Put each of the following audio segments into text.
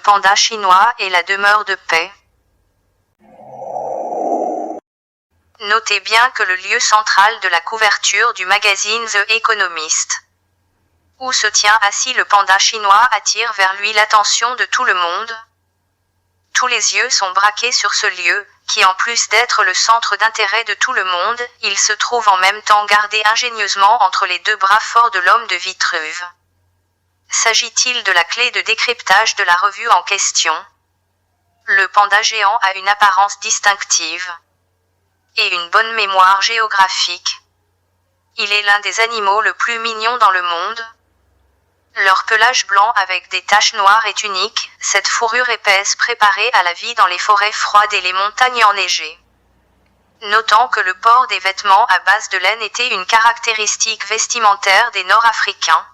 panda chinois et la demeure de paix. Notez bien que le lieu central de la couverture du magazine The Economist, où se tient assis le panda chinois, attire vers lui l'attention de tout le monde. Tous les yeux sont braqués sur ce lieu, qui en plus d'être le centre d'intérêt de tout le monde, il se trouve en même temps gardé ingénieusement entre les deux bras forts de l'homme de Vitruve. S'agit-il de la clé de décryptage de la revue en question? Le panda géant a une apparence distinctive et une bonne mémoire géographique. Il est l'un des animaux le plus mignons dans le monde. Leur pelage blanc avec des taches noires est unique, cette fourrure épaisse préparée à la vie dans les forêts froides et les montagnes enneigées. Notons que le port des vêtements à base de laine était une caractéristique vestimentaire des Nord-Africains.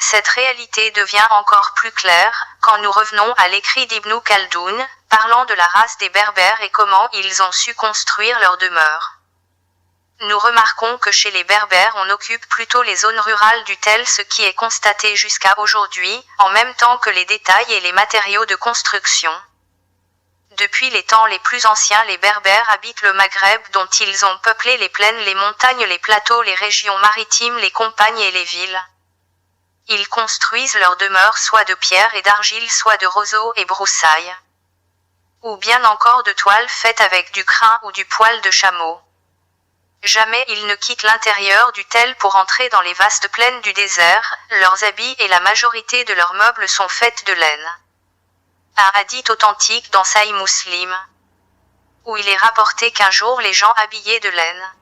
Cette réalité devient encore plus claire quand nous revenons à l'écrit d'Ibn Khaldoun, parlant de la race des Berbères et comment ils ont su construire leur demeure. Nous remarquons que chez les Berbères on occupe plutôt les zones rurales du tel, ce qui est constaté jusqu'à aujourd'hui, en même temps que les détails et les matériaux de construction. Depuis les temps les plus anciens, les Berbères habitent le Maghreb, dont ils ont peuplé les plaines, les montagnes, les plateaux, les régions maritimes, les campagnes et les villes. Ils construisent leurs demeures soit de pierre et d'argile, soit de roseaux et broussailles, ou bien encore de toiles faites avec du crin ou du poil de chameau. Jamais ils ne quittent l'intérieur du tel pour entrer dans les vastes plaines du désert, leurs habits et la majorité de leurs meubles sont faits de laine. Un hadith authentique dans Sahih Muslim, où il est rapporté qu'un jour les gens habillés de laine,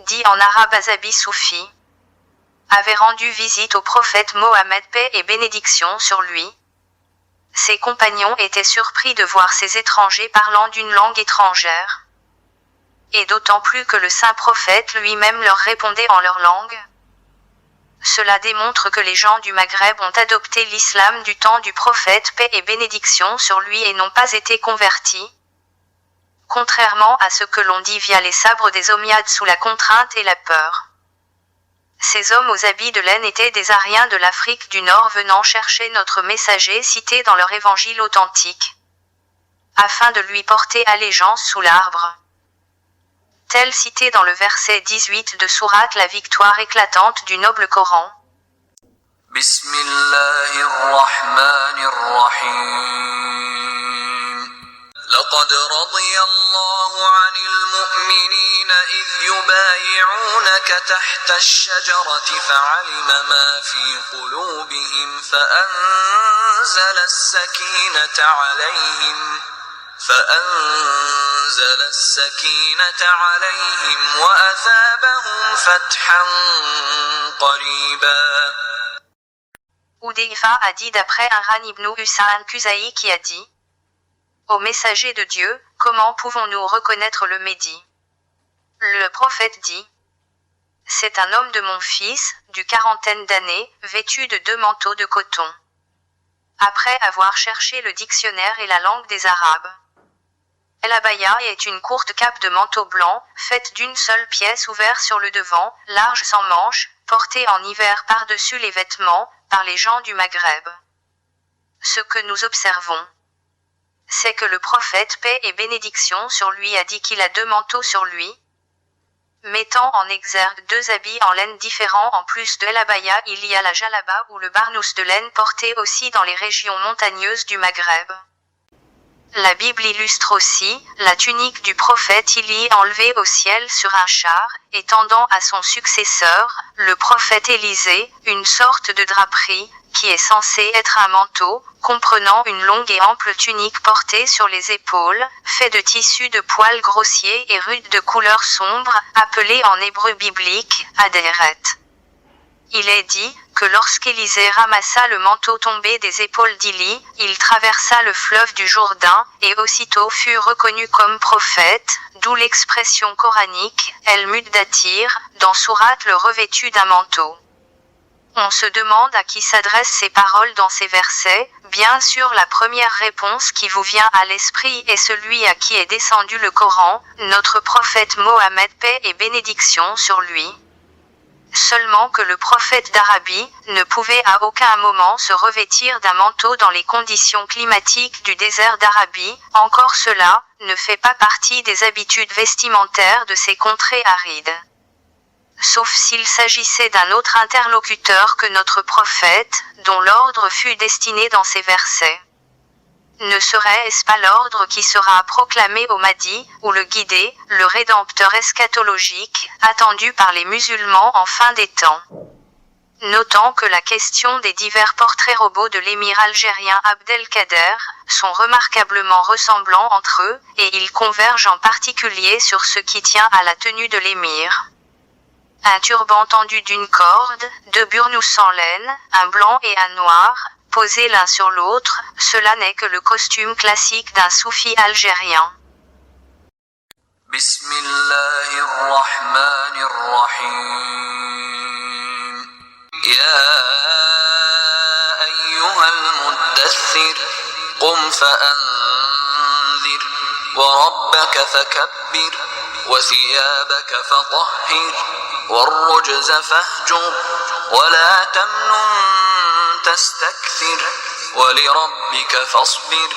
dit en arabe Azabi Soufi, avaient rendu visite au prophète Mohammed, paix et bénédiction sur lui. Ses compagnons étaient surpris de voir ces étrangers parlant d'une langue étrangère, et d'autant plus que le saint prophète lui-même leur répondait en leur langue. Cela démontre que les gens du Maghreb ont adopté l'islam du temps du prophète, paix et bénédiction sur lui, et n'ont pas été convertis, contrairement à ce que l'on dit via les sabres des Omeyyades sous la contrainte et la peur. Ces hommes aux habits de laine étaient des Aryens de l'Afrique du Nord venant chercher notre messager cité dans leur évangile authentique, afin de lui porter allégeance sous l'arbre. Tel cité dans le verset 18 de Sourate, la victoire éclatante du noble Coran. لقد رضي الله عن المؤمنين إذ يبايعونك تحت الشجرة فعلم ما في قلوبهم فأنزل السكينة عليهم وأثابهم فتحا قريبا. Hudayfa a dit d'après Imran ibn Husayn Kuzaï qui a dit: Ô messager de Dieu, comment pouvons-nous reconnaître le Médi? Le prophète dit: C'est un homme de mon fils, d'une quarantaine d'années, vêtu de 2 manteaux de coton. Après avoir cherché le dictionnaire et la langue des Arabes, l'abaya est une courte cape de manteau blanc, faite d'une seule pièce ouverte sur le devant, large sans manches, portée en hiver par-dessus les vêtements, par les gens du Maghreb. Ce que nous observons, c'est que le prophète, paix et bénédiction sur lui, a dit qu'il a 2 manteaux sur lui, mettant en exergue 2 habits en laine différents. En plus de l'abaya, il y a la jalaba ou le barnous de laine porté aussi dans les régions montagneuses du Maghreb. La Bible illustre aussi la tunique du prophète Élie enlevée au ciel sur un char, et tendant à son successeur, le prophète Élisée, une sorte de draperie, qui est censée être un manteau, comprenant une longue et ample tunique portée sur les épaules, fait de tissu de poils grossiers et rude de couleur sombre, appelé en hébreu biblique, adéret. Il est dit que lorsqu'Élisée ramassa le manteau tombé des épaules d'Élie, il traversa le fleuve du Jourdain, et aussitôt fut reconnu comme prophète, d'où l'expression coranique, El-Muddatir, dans Sourate, le revêtu d'un manteau. On se demande à qui s'adressent ces paroles dans ces versets. Bien sûr, la première réponse qui vous vient à l'esprit est celui à qui est descendu le Coran, notre prophète Mohammed, paix et bénédiction sur lui. Seulement que le prophète d'Arabie ne pouvait à aucun moment se revêtir d'un manteau dans les conditions climatiques du désert d'Arabie, encore cela ne fait pas partie des habitudes vestimentaires de ces contrées arides. Sauf s'il s'agissait d'un autre interlocuteur que notre prophète, dont l'ordre fut destiné dans ces versets. Ne serait-ce pas l'ordre qui sera proclamé au Mahdi, ou le guidé, le rédempteur eschatologique, attendu par les musulmans en fin des temps? Notant que la question des divers portraits robots de l'émir algérien Abdelkader sont remarquablement ressemblants entre eux, et ils convergent en particulier sur ce qui tient à la tenue de l'émir. Un turban tendu d'une corde, deux burnous sans laine, un blanc et un noir, posés l'un sur l'autre, cela n'est que le costume classique d'un soufi algérien. Bismillahirrahmanirrahim. Ya ayyuhal muddaththir, qum fa'anzir, wa rabbaka fakabbir, wa thiyabaka fatahhir, والرجز فاهجر ولا تمنن تستكثر ولربك فاصبر.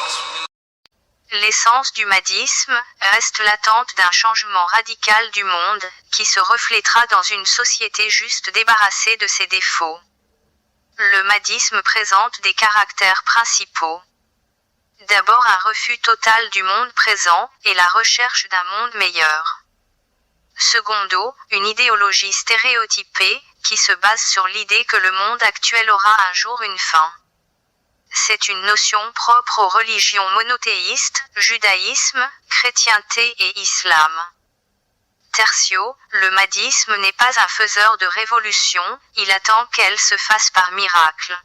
L'essence du mahdisme reste l'attente d'un changement radical du monde, qui se reflétera dans une société juste débarrassée de ses défauts. Le mahdisme présente des caractères principaux. D'abord un refus total du monde présent, et la recherche d'un monde meilleur. Secondo, une idéologie stéréotypée, qui se base sur l'idée que le monde actuel aura un jour une fin. C'est une notion propre aux religions monothéistes, judaïsme, chrétienté et islam. Tertio, le mahdisme n'est pas un faiseur de révolution, il attend qu'elle se fasse par miracle.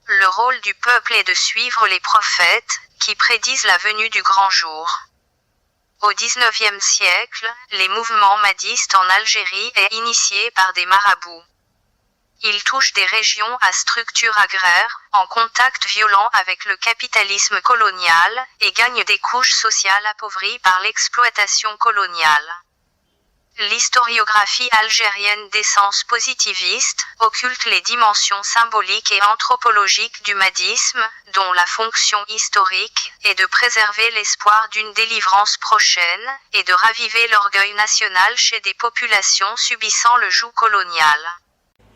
Le rôle du peuple est de suivre les prophètes, qui prédisent la venue du grand jour. Au XIXe siècle, les mouvements mahdistes en Algérie est initié par des marabouts. Ils touchent des régions à structure agraire, en contact violent avec le capitalisme colonial, et gagnent des couches sociales appauvries par l'exploitation coloniale. L'historiographie algérienne d'essence positiviste occulte les dimensions symboliques et anthropologiques du mahdisme, dont la fonction historique est de préserver l'espoir d'une délivrance prochaine, et de raviver l'orgueil national chez des populations subissant le joug colonial.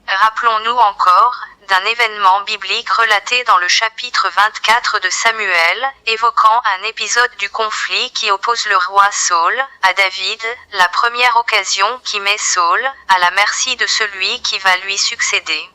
Rappelons-nous encore d'un événement biblique relaté dans le chapitre 24 de Samuel, évoquant un épisode du conflit qui oppose le roi Saül à David, la première occasion qui met Saül à la merci de celui qui va lui succéder.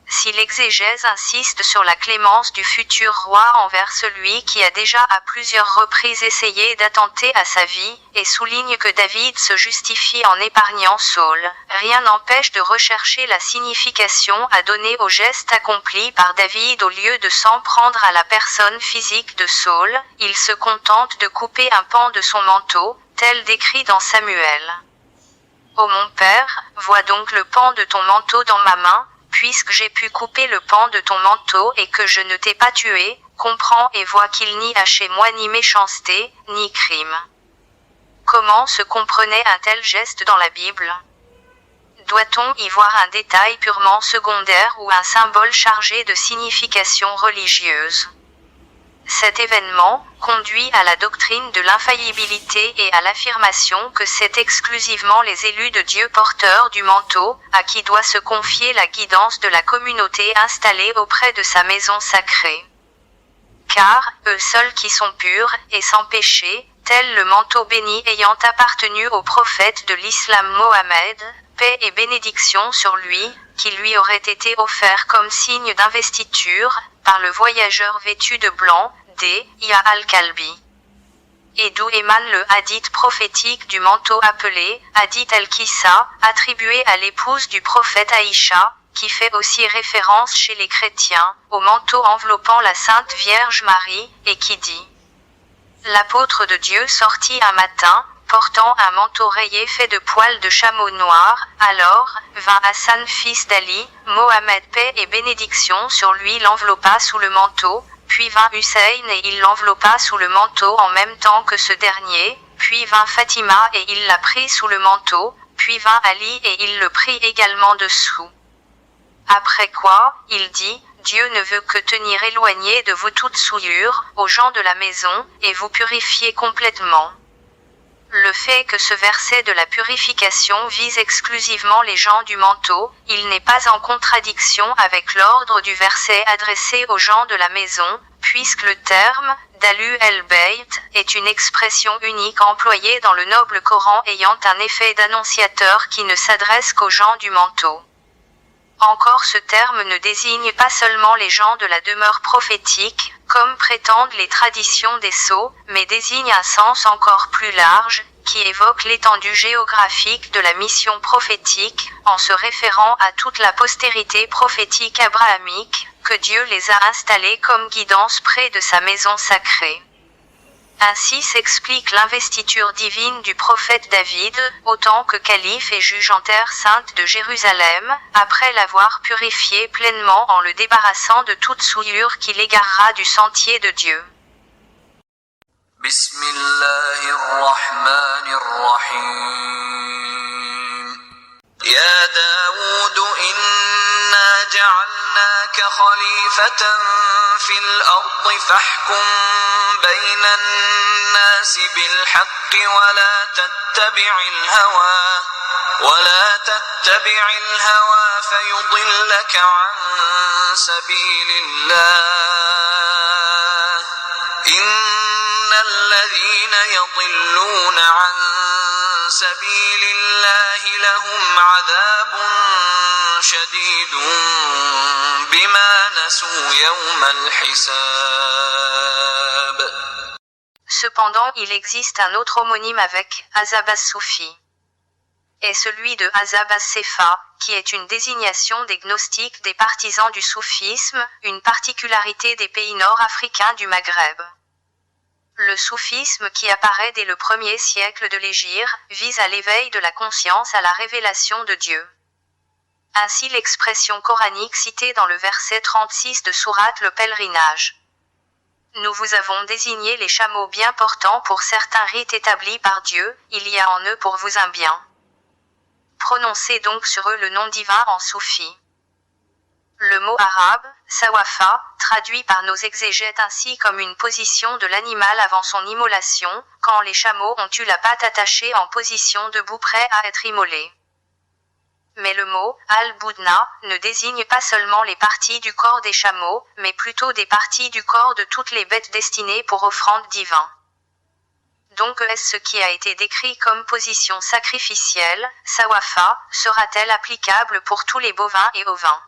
Si l'exégèse insiste sur la clémence du futur roi envers celui qui a déjà à plusieurs reprises essayé d'attenter à sa vie, et souligne que David se justifie en épargnant Saül, rien n'empêche de rechercher la signification à donner au geste accompli par David. Au lieu de s'en prendre à la personne physique de Saül, il se contente de couper un pan de son manteau, tel décrit dans Samuel. Ô mon père, vois donc le pan de ton manteau dans ma main, puisque j'ai pu couper le pan de ton manteau et que je ne t'ai pas tué, comprends et vois qu'il n'y a chez moi ni méchanceté, ni crime. Comment se comprenait un tel geste dans la Bible? Doit-on y voir un détail purement secondaire ou un symbole chargé de signification religieuse? Cet événement conduit à la doctrine de l'infaillibilité et à l'affirmation que c'est exclusivement les élus de Dieu porteurs du manteau, à qui doit se confier la guidance de la communauté installée auprès de sa maison sacrée. Car, eux seuls qui sont purs et sans péché, tel le manteau béni ayant appartenu au prophète de l'islam Mohammed, paix et bénédiction sur lui, qui lui aurait été offert comme signe d'investiture, par le voyageur vêtu de blanc, Ya al-Kalbi. Et d'où émane le hadith prophétique du manteau appelé hadith al-Kissa, attribué à l'épouse du prophète Aïcha, qui fait aussi référence chez les chrétiens, au manteau enveloppant la Sainte Vierge Marie, et qui dit: L'apôtre de Dieu sortit un matin, portant un manteau rayé fait de poils de chameau noir, alors, vint Hassan fils d'Ali, Mohammed paix et bénédiction sur lui l'enveloppa sous le manteau, puis vint Hussein et il l'enveloppa sous le manteau en même temps que ce dernier, puis vint Fatima et il la prit sous le manteau, puis vint Ali et il le prit également dessous. Après quoi, il dit, Dieu ne veut que tenir éloigné de vous toute souillure, aux gens de la maison, et vous purifier complètement. Le fait que ce verset de la purification vise exclusivement les gens du manteau, il n'est pas en contradiction avec l'ordre du verset adressé aux gens de la maison, puisque le terme « Dalu el-Bayt » est une expression unique employée dans le noble Coran ayant un effet d'annonciateur qui ne s'adresse qu'aux gens du manteau. Encore ce terme ne désigne pas seulement les gens de la demeure prophétique, comme prétendent les traditions des sceaux, mais désigne un sens encore plus large, qui évoque l'étendue géographique de la mission prophétique, en se référant à toute la postérité prophétique abrahamique, que Dieu les a installés comme guidance près de sa maison sacrée. Ainsi s'explique l'investiture divine du prophète David, autant que calife et juge en terre sainte de Jérusalem, après l'avoir purifié pleinement en le débarrassant de toute souillure qui l'égarera du sentier de Dieu. Bismillahirrahmanirrahim. Ya Daoud, inna ja'alnaka khalifatan fil ardi fahkum بين الناس بالحق ولا تتبع الهوى فيضلك عن سبيل الله إن الذين يضلون عن سبيل الله لهم عذاب شديد بما نسوا يوم الحساب. Cependant, il existe un autre homonyme avec Ahzab as-Soufi, et celui de Ahzab as-Sefa, qui est une désignation des gnostiques des partisans du soufisme, une particularité des pays nord-africains du Maghreb. Le soufisme qui apparaît dès le 1er siècle de l'Hégire, vise à l'éveil de la conscience à la révélation de Dieu. Ainsi l'expression coranique citée dans le verset 36 de sourate le pèlerinage. Nous vous avons désigné les chameaux bien portants pour certains rites établis par Dieu, il y a en eux pour vous un bien. Prononcez donc sur eux le nom divin en soufi. Le mot arabe, sawafa, traduit par nos exégètes ainsi comme une position de l'animal avant son immolation, quand les chameaux ont eu la patte attachée en position debout prêt à être immolés. Mais le mot « al-Boudna » ne désigne pas seulement les parties du corps des chameaux, mais plutôt des parties du corps de toutes les bêtes destinées pour offrande divine. Donc est-ce ce qui a été décrit comme position sacrificielle, sawafa, sera-t-elle applicable pour tous les bovins et ovins?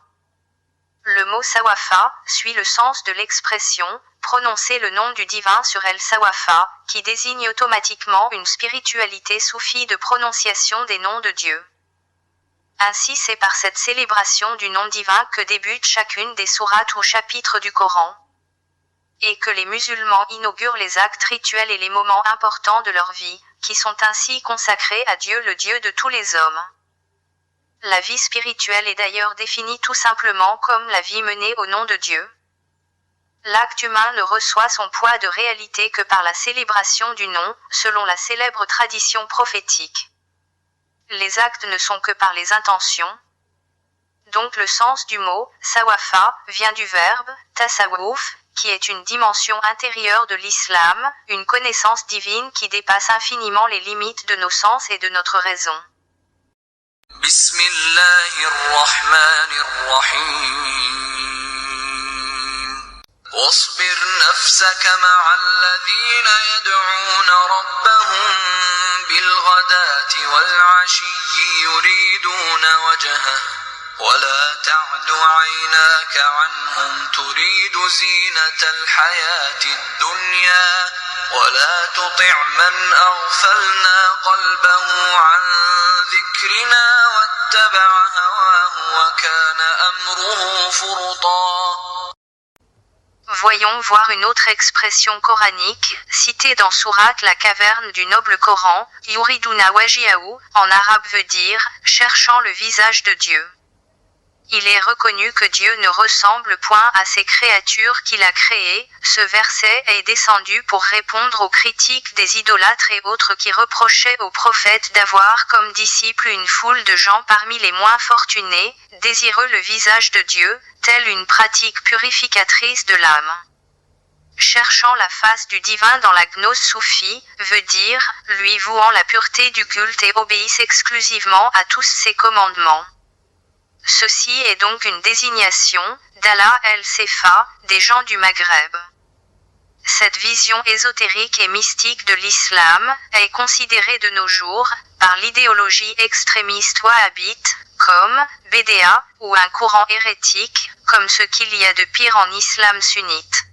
Le mot sawafa suit le sens de l'expression « prononcer le nom du divin sur el sawafa » qui désigne automatiquement une spiritualité soufie de prononciation des noms de Dieu. Ainsi c'est par cette célébration du nom divin que débute chacune des sourates ou chapitres du Coran, et que les musulmans inaugurent les actes rituels et les moments importants de leur vie, qui sont ainsi consacrés à Dieu le Dieu de tous les hommes. La vie spirituelle est d'ailleurs définie tout simplement comme la vie menée au nom de Dieu. L'acte humain ne reçoit son poids de réalité que par la célébration du nom, selon la célèbre tradition prophétique. Les actes ne sont que par les intentions. Donc le sens du mot « sawafa » vient du verbe « tasawwuf » qui est une dimension intérieure de l'islam, une connaissance divine qui dépasse infiniment les limites de nos sens et de notre raison. Bismillahirrahmanirrahim. واصبر نفسك مع الذين يدعون ربهم بالغداة والعشي يريدون وجهه ولا تعد عيناك عنهم تريد زينة الحياة الدنيا ولا تطع من أغفلنا قلبه عن ذكرنا واتبع هواه وكان أمره فرطا. Voyons voir une autre expression coranique, citée dans sourate la caverne du noble Coran, Yuriduna wajihahu, en arabe veut dire, cherchant le visage de Dieu. Il est reconnu que Dieu ne ressemble point à ces créatures qu'il a créées. Ce verset est descendu pour répondre aux critiques des idolâtres et autres qui reprochaient aux prophètes d'avoir comme disciples une foule de gens parmi les moins fortunés, désireux le visage de Dieu, telle une pratique purificatrice de l'âme. Cherchant la face du divin dans la gnose soufie, veut dire, lui vouant la pureté du culte et obéissent exclusivement à tous ses commandements. Ceci est donc une désignation, d'Allah el-Sefa, des gens du Maghreb. Cette vision ésotérique et mystique de l'islam est considérée de nos jours, par l'idéologie extrémiste wahhabite, comme BDA, ou un courant hérétique, comme ce qu'il y a de pire en islam sunnite.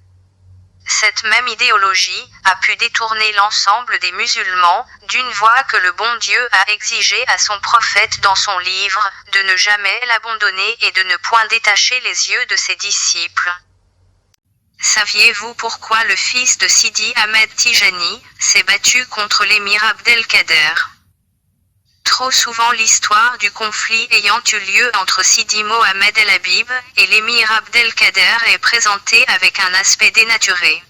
Cette même idéologie a pu détourner l'ensemble des musulmans d'une voie que le bon Dieu a exigée à son prophète dans son livre, de ne jamais l'abandonner et de ne point détacher les yeux de ses disciples. Saviez-vous pourquoi le fils de Sidi Ahmed Tijani s'est battu contre l'émir Abdelkader? Trop souvent l'histoire du conflit ayant eu lieu entre Sidi Mohamed El Habib et l'émir Abdelkader est présentée avec un aspect dénaturé.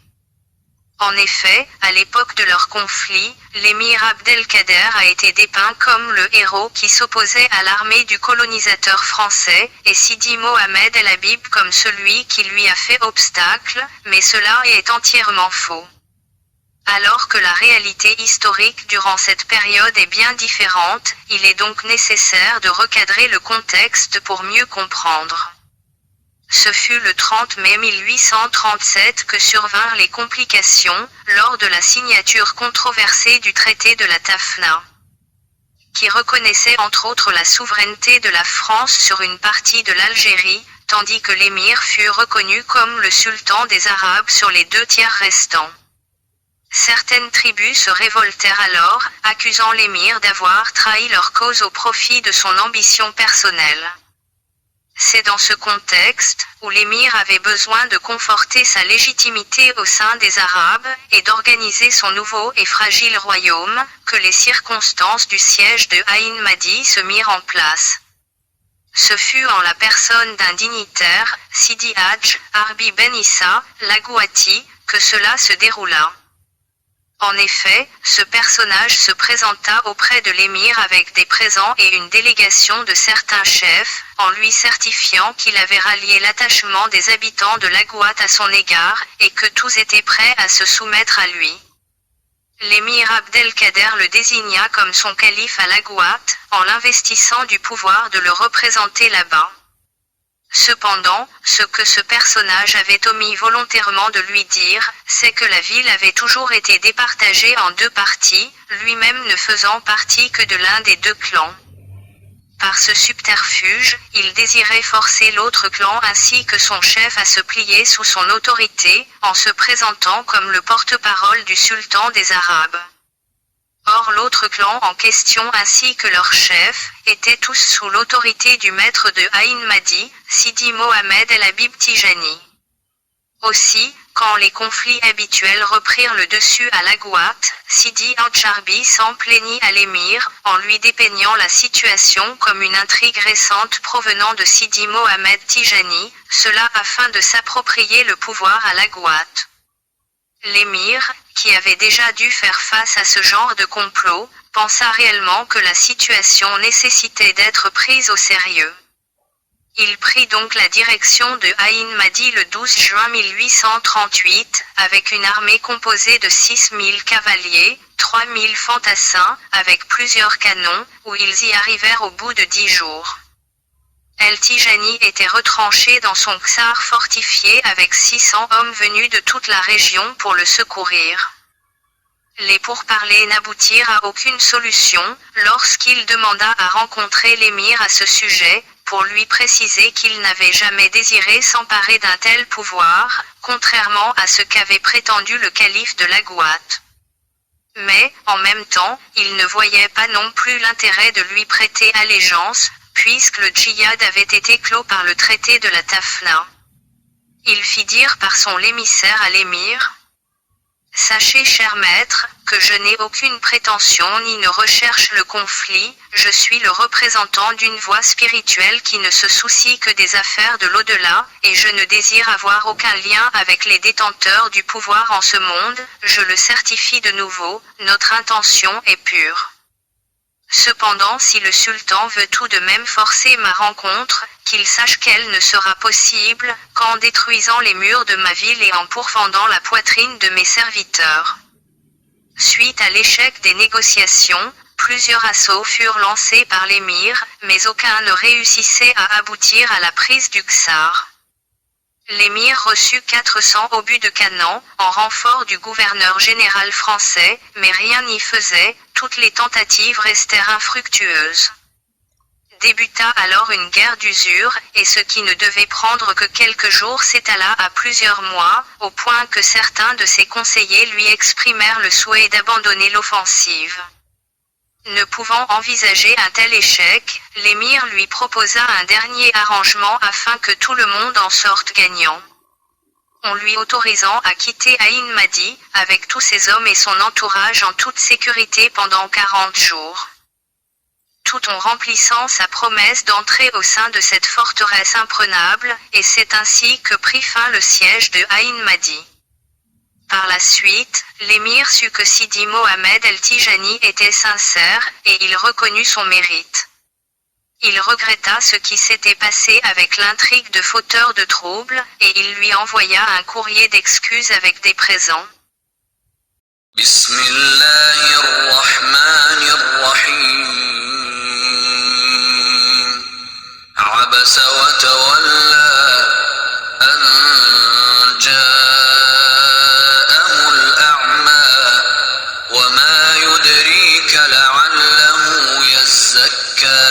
En effet, à l'époque de leur conflit, l'émir Abdelkader a été dépeint comme le héros qui s'opposait à l'armée du colonisateur français, et Sidi Mohamed El Habib comme celui qui lui a fait obstacle, mais cela est entièrement faux. Alors que la réalité historique durant cette période est bien différente, il est donc nécessaire de recadrer le contexte pour mieux comprendre. Ce fut le 30 mai 1837 que survinrent les complications, lors de la signature controversée du traité de la Tafna, qui reconnaissait entre autres la souveraineté de la France sur une partie de l'Algérie, tandis que l'émir fut reconnu comme le sultan des Arabes sur les 2 tiers restants. Certaines tribus se révoltèrent alors, accusant l'émir d'avoir trahi leur cause au profit de son ambition personnelle. C'est dans ce contexte, où l'émir avait besoin de conforter sa légitimité au sein des Arabes, et d'organiser son nouveau et fragile royaume, que les circonstances du siège de Aïn Madi se mirent en place. Ce fut en la personne d'un dignitaire, Sidi Hadj Arbi Ben Issa, Lagouati, que cela se déroula. En effet, ce personnage se présenta auprès de l'émir avec des présents et une délégation de certains chefs, en lui certifiant qu'il avait rallié l'attachement des habitants de Lagouat à son égard, et que tous étaient prêts à se soumettre à lui. L'émir Abdelkader le désigna comme son calife à Lagouat, en l'investissant du pouvoir de le représenter là-bas. Cependant, ce que ce personnage avait omis volontairement de lui dire, c'est que la ville avait toujours été départagée en 2 parties, lui-même ne faisant partie que de l'un des 2 clans. Par ce subterfuge, il désirait forcer l'autre clan ainsi que son chef à se plier sous son autorité, en se présentant comme le porte-parole du sultan des Arabes. Or l'autre clan en question ainsi que leur chef, étaient tous sous l'autorité du maître de Aïn Madi, Sidi Mohamed El Habib Tijani. Aussi, quand les conflits habituels reprirent le dessus à Lagouat, Sidi Hadj Arbi s'en plaignit à l'émir, en lui dépeignant la situation comme une intrigue récente provenant de Sidi Mohamed Tijani, cela afin de s'approprier le pouvoir à Lagouat. L'émir, qui avait déjà dû faire face à ce genre de complot, pensa réellement que la situation nécessitait d'être prise au sérieux. Il prit donc la direction de Aïn Madi le 12 juin 1838, avec une armée composée de 6000 cavaliers, 3000 fantassins, avec plusieurs canons, où ils y arrivèrent au bout de 10 jours. El Tijani était retranché dans son ksar fortifié avec 600 hommes venus de toute la région pour le secourir. Les pourparlers n'aboutirent à aucune solution, lorsqu'il demanda à rencontrer l'émir à ce sujet, pour lui préciser qu'il n'avait jamais désiré s'emparer d'un tel pouvoir, contrairement à ce qu'avait prétendu le calife de Lagouat. Mais, en même temps, il ne voyait pas non plus l'intérêt de lui prêter allégeance, puisque le djihad avait été clos par le traité de la Tafna. Il fit dire par son émissaire à l'émir: Sachez, cher maître, que je n'ai aucune prétention ni ne recherche le conflit, je suis le représentant d'une voie spirituelle qui ne se soucie que des affaires de l'au-delà, et je ne désire avoir aucun lien avec les détenteurs du pouvoir en ce monde, je le certifie de nouveau, notre intention est pure. Cependant, si le sultan veut tout de même forcer ma rencontre, qu'il sache qu'elle ne sera possible qu'en détruisant les murs de ma ville et en pourfendant la poitrine de mes serviteurs. Suite à l'échec des négociations, plusieurs assauts furent lancés par l'émir, mais aucun ne réussissait à aboutir à la prise du Ksar. L'émir reçut 400 obus de canon, en renfort du gouverneur général français, mais rien n'y faisait, toutes les tentatives restèrent infructueuses. Débuta alors une guerre d'usure, et ce qui ne devait prendre que quelques jours s'étala à plusieurs mois, au point que certains de ses conseillers lui exprimèrent le souhait d'abandonner l'offensive. Ne pouvant envisager un tel échec, l'émir lui proposa un dernier arrangement afin que tout le monde en sorte gagnant. En lui autorisant à quitter Aïn Madi, avec tous ses hommes et son entourage en toute sécurité pendant 40 jours. Tout en remplissant sa promesse d'entrer au sein de cette forteresse imprenable, et c'est ainsi que prit fin le siège de Aïn Madi. Par la suite, l'émir sut que Sidi Mohamed el-Tijani était sincère, et il reconnut son mérite. Il regretta ce qui s'était passé avec l'intrigue de fauteur de troubles, et il lui envoya un courrier d'excuses avec des présents. Bismillahirrahmanirrahim. Abasa wa tawalla an ja'ahu al-a'ma wa ma yudrika la'allahu yazzakka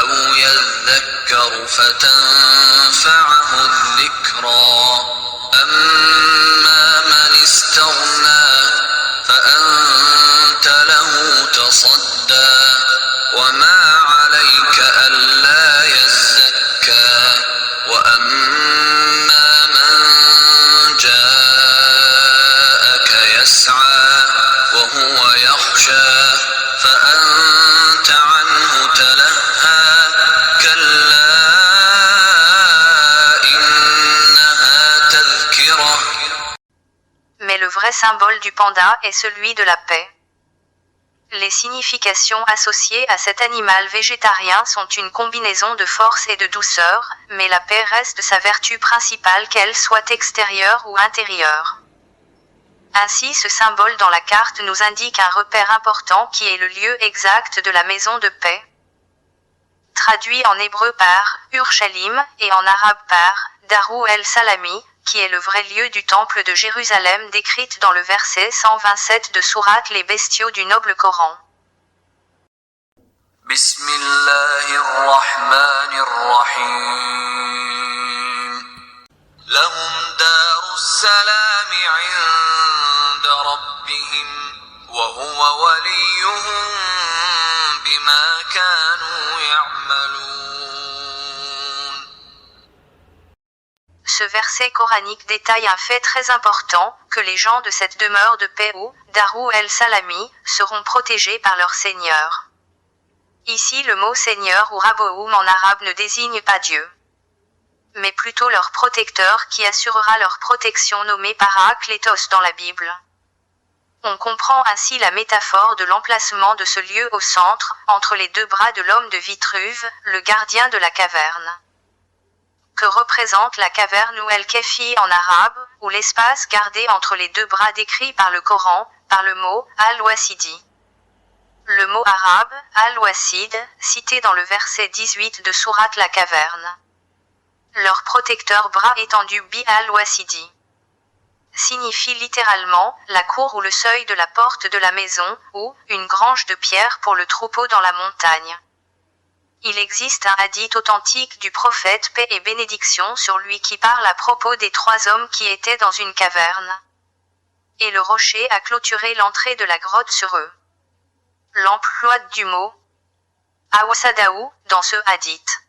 aw yadhakkaru fatanfa'ahu adh-dhikra amma man istaghna فأنت له تصدى وما عليك ألا يزكى وأما من جاءك يسعى وهو يخشى فأنت عنه تلهى كلا إنها تذكرة. Mais le vrai symbole du panda est celui de la paix. Les significations associées à cet animal végétarien sont une combinaison de force et de douceur, mais la paix reste sa vertu principale qu'elle soit extérieure ou intérieure. Ainsi, ce symbole dans la carte nous indique un repère important qui est le lieu exact de la maison de paix. Traduit en hébreu par Urshalim et en arabe par Darou el-Salami, qui est le vrai lieu du temple de Jérusalem décrite dans le verset 127 de sourate Les bestiaux du noble Coran. Bismillahirrahmanirrahim. Lahum darus salam 'inda rabbihim wa huwa waliyuhum bima kanu ya'malun. Ce verset coranique détaille un fait très important, que les gens de cette demeure de paix ou Darou el-Salami seront protégés par leur Seigneur. Ici le mot Seigneur ou Rabboum en arabe ne désigne pas Dieu, mais plutôt leur protecteur qui assurera leur protection nommée Paraklétos dans la Bible. On comprend ainsi la métaphore de l'emplacement de ce lieu au centre, entre les deux bras de l'homme de Vitruve, le gardien de la caverne. Que représente la caverne ou el-Kefi en arabe, ou l'espace gardé entre les deux bras décrit par le Coran, par le mot al-Wasidi. Le mot arabe, al-Wasid, cité dans le verset 18 de sourate La Caverne. Leur protecteur bras étendu bi al-Wasidi signifie littéralement la cour ou le seuil de la porte de la maison, ou une grange de pierre pour le troupeau dans la montagne. Il existe un hadith authentique du prophète paix et bénédiction sur lui qui parle à propos des 3 hommes qui étaient dans une caverne. Et le rocher a clôturé l'entrée de la grotte sur eux. L'emploi du mot Awasadaou dans ce hadith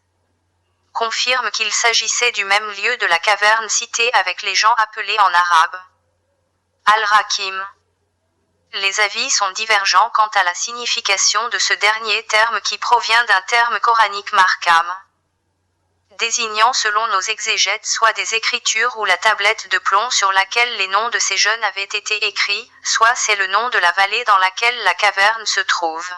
confirme qu'il s'agissait du même lieu de la caverne cité avec les gens appelés en arabe Al-Rakim. Les avis sont divergents quant à la signification de ce dernier terme qui provient d'un terme coranique markam, désignant selon nos exégètes soit des écritures ou la tablette de plomb sur laquelle les noms de ces jeunes avaient été écrits, soit c'est le nom de la vallée dans laquelle la caverne se trouve.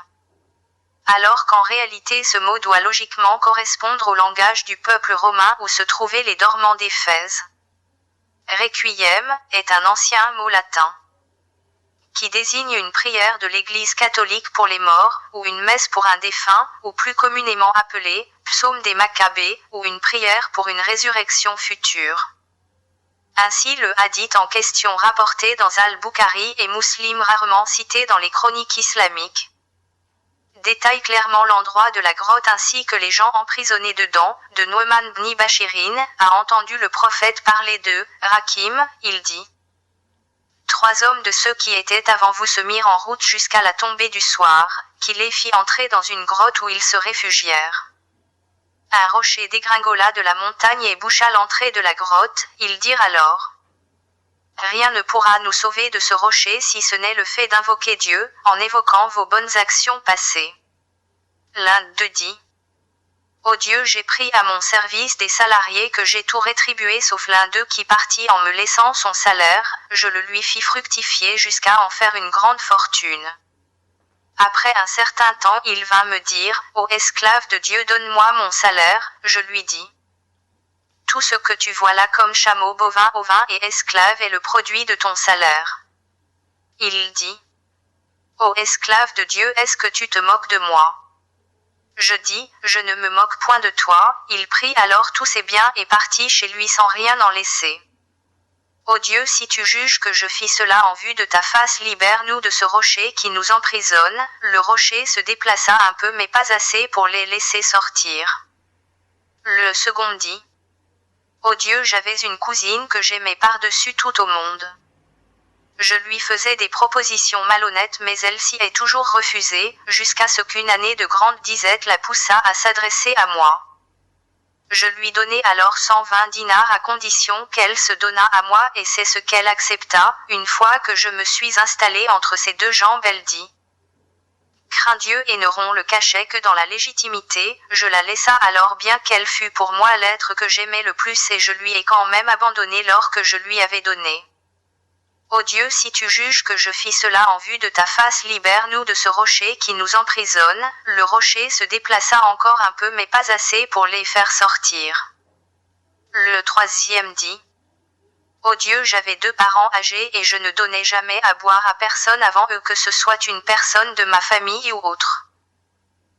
Alors qu'en réalité ce mot doit logiquement correspondre au langage du peuple romain où se trouvaient les dormants d'Éphèse. Requiem est un ancien mot latin qui désigne une prière de l'Église catholique pour les morts, ou une messe pour un défunt, ou plus communément appelée psaume des Maccabées, ou une prière pour une résurrection future. Ainsi le hadith en question rapporté dans Al-Bukhari et Muslim rarement cité dans les chroniques islamiques détaille clairement l'endroit de la grotte ainsi que les gens emprisonnés dedans. De Nu'man ibn Bashirin a entendu le prophète parler de Rakim, il dit: 3 hommes de ceux qui étaient avant vous se mirent en route jusqu'à la tombée du soir, qui les fit entrer dans une grotte où ils se réfugièrent. Un rocher dégringola de la montagne et boucha l'entrée de la grotte, ils dirent alors: rien ne pourra nous sauver de ce rocher si ce n'est le fait d'invoquer Dieu, en évoquant vos bonnes actions passées. L'un d'eux dit: ô Dieu, j'ai pris à mon service des salariés que j'ai tout rétribué sauf l'un d'eux qui partit en me laissant son salaire, je le lui fis fructifier jusqu'à en faire une grande fortune. Après un certain temps il vint me dire: ô esclave de Dieu, donne-moi mon salaire. Je lui dis: tout ce que tu vois là comme chameaux, bovins, ovins et esclaves est le produit de ton salaire. Il dit: ô esclave de Dieu, est-ce que tu te moques de moi? Je dis: je ne me moque point de toi. Il prit alors tous ses biens et partit chez lui sans rien en laisser. Ô Dieu, si tu juges que je fis cela en vue de ta face, libère-nous de ce rocher qui nous emprisonne. Le rocher se déplaça un peu mais pas assez pour les laisser sortir. Le second dit: ô Dieu, j'avais une cousine que j'aimais par-dessus tout au monde. Je lui faisais des propositions malhonnêtes mais elle s'y est toujours refusée, jusqu'à ce qu'une année de grande disette la poussa à s'adresser à moi. Je lui donnai alors 120 dinars à condition qu'elle se donnât à moi et c'est ce qu'elle accepta. Une fois que je me suis installé entre ses deux jambes, elle dit: crains Dieu et ne romps le cachet que dans la légitimité. Je la laissa alors bien qu'elle fût pour moi l'être que j'aimais le plus et je lui ai quand même abandonné l'or que je lui avais donné. Ô Dieu, si tu juges que je fis cela en vue de ta face, libère-nous de ce rocher qui nous emprisonne. Le rocher se déplaça encore un peu mais pas assez pour les faire sortir. Le troisième dit: ô Dieu, j'avais 2 parents âgés et je ne donnais jamais à boire à personne avant eux, que ce soit une personne de ma famille ou autre.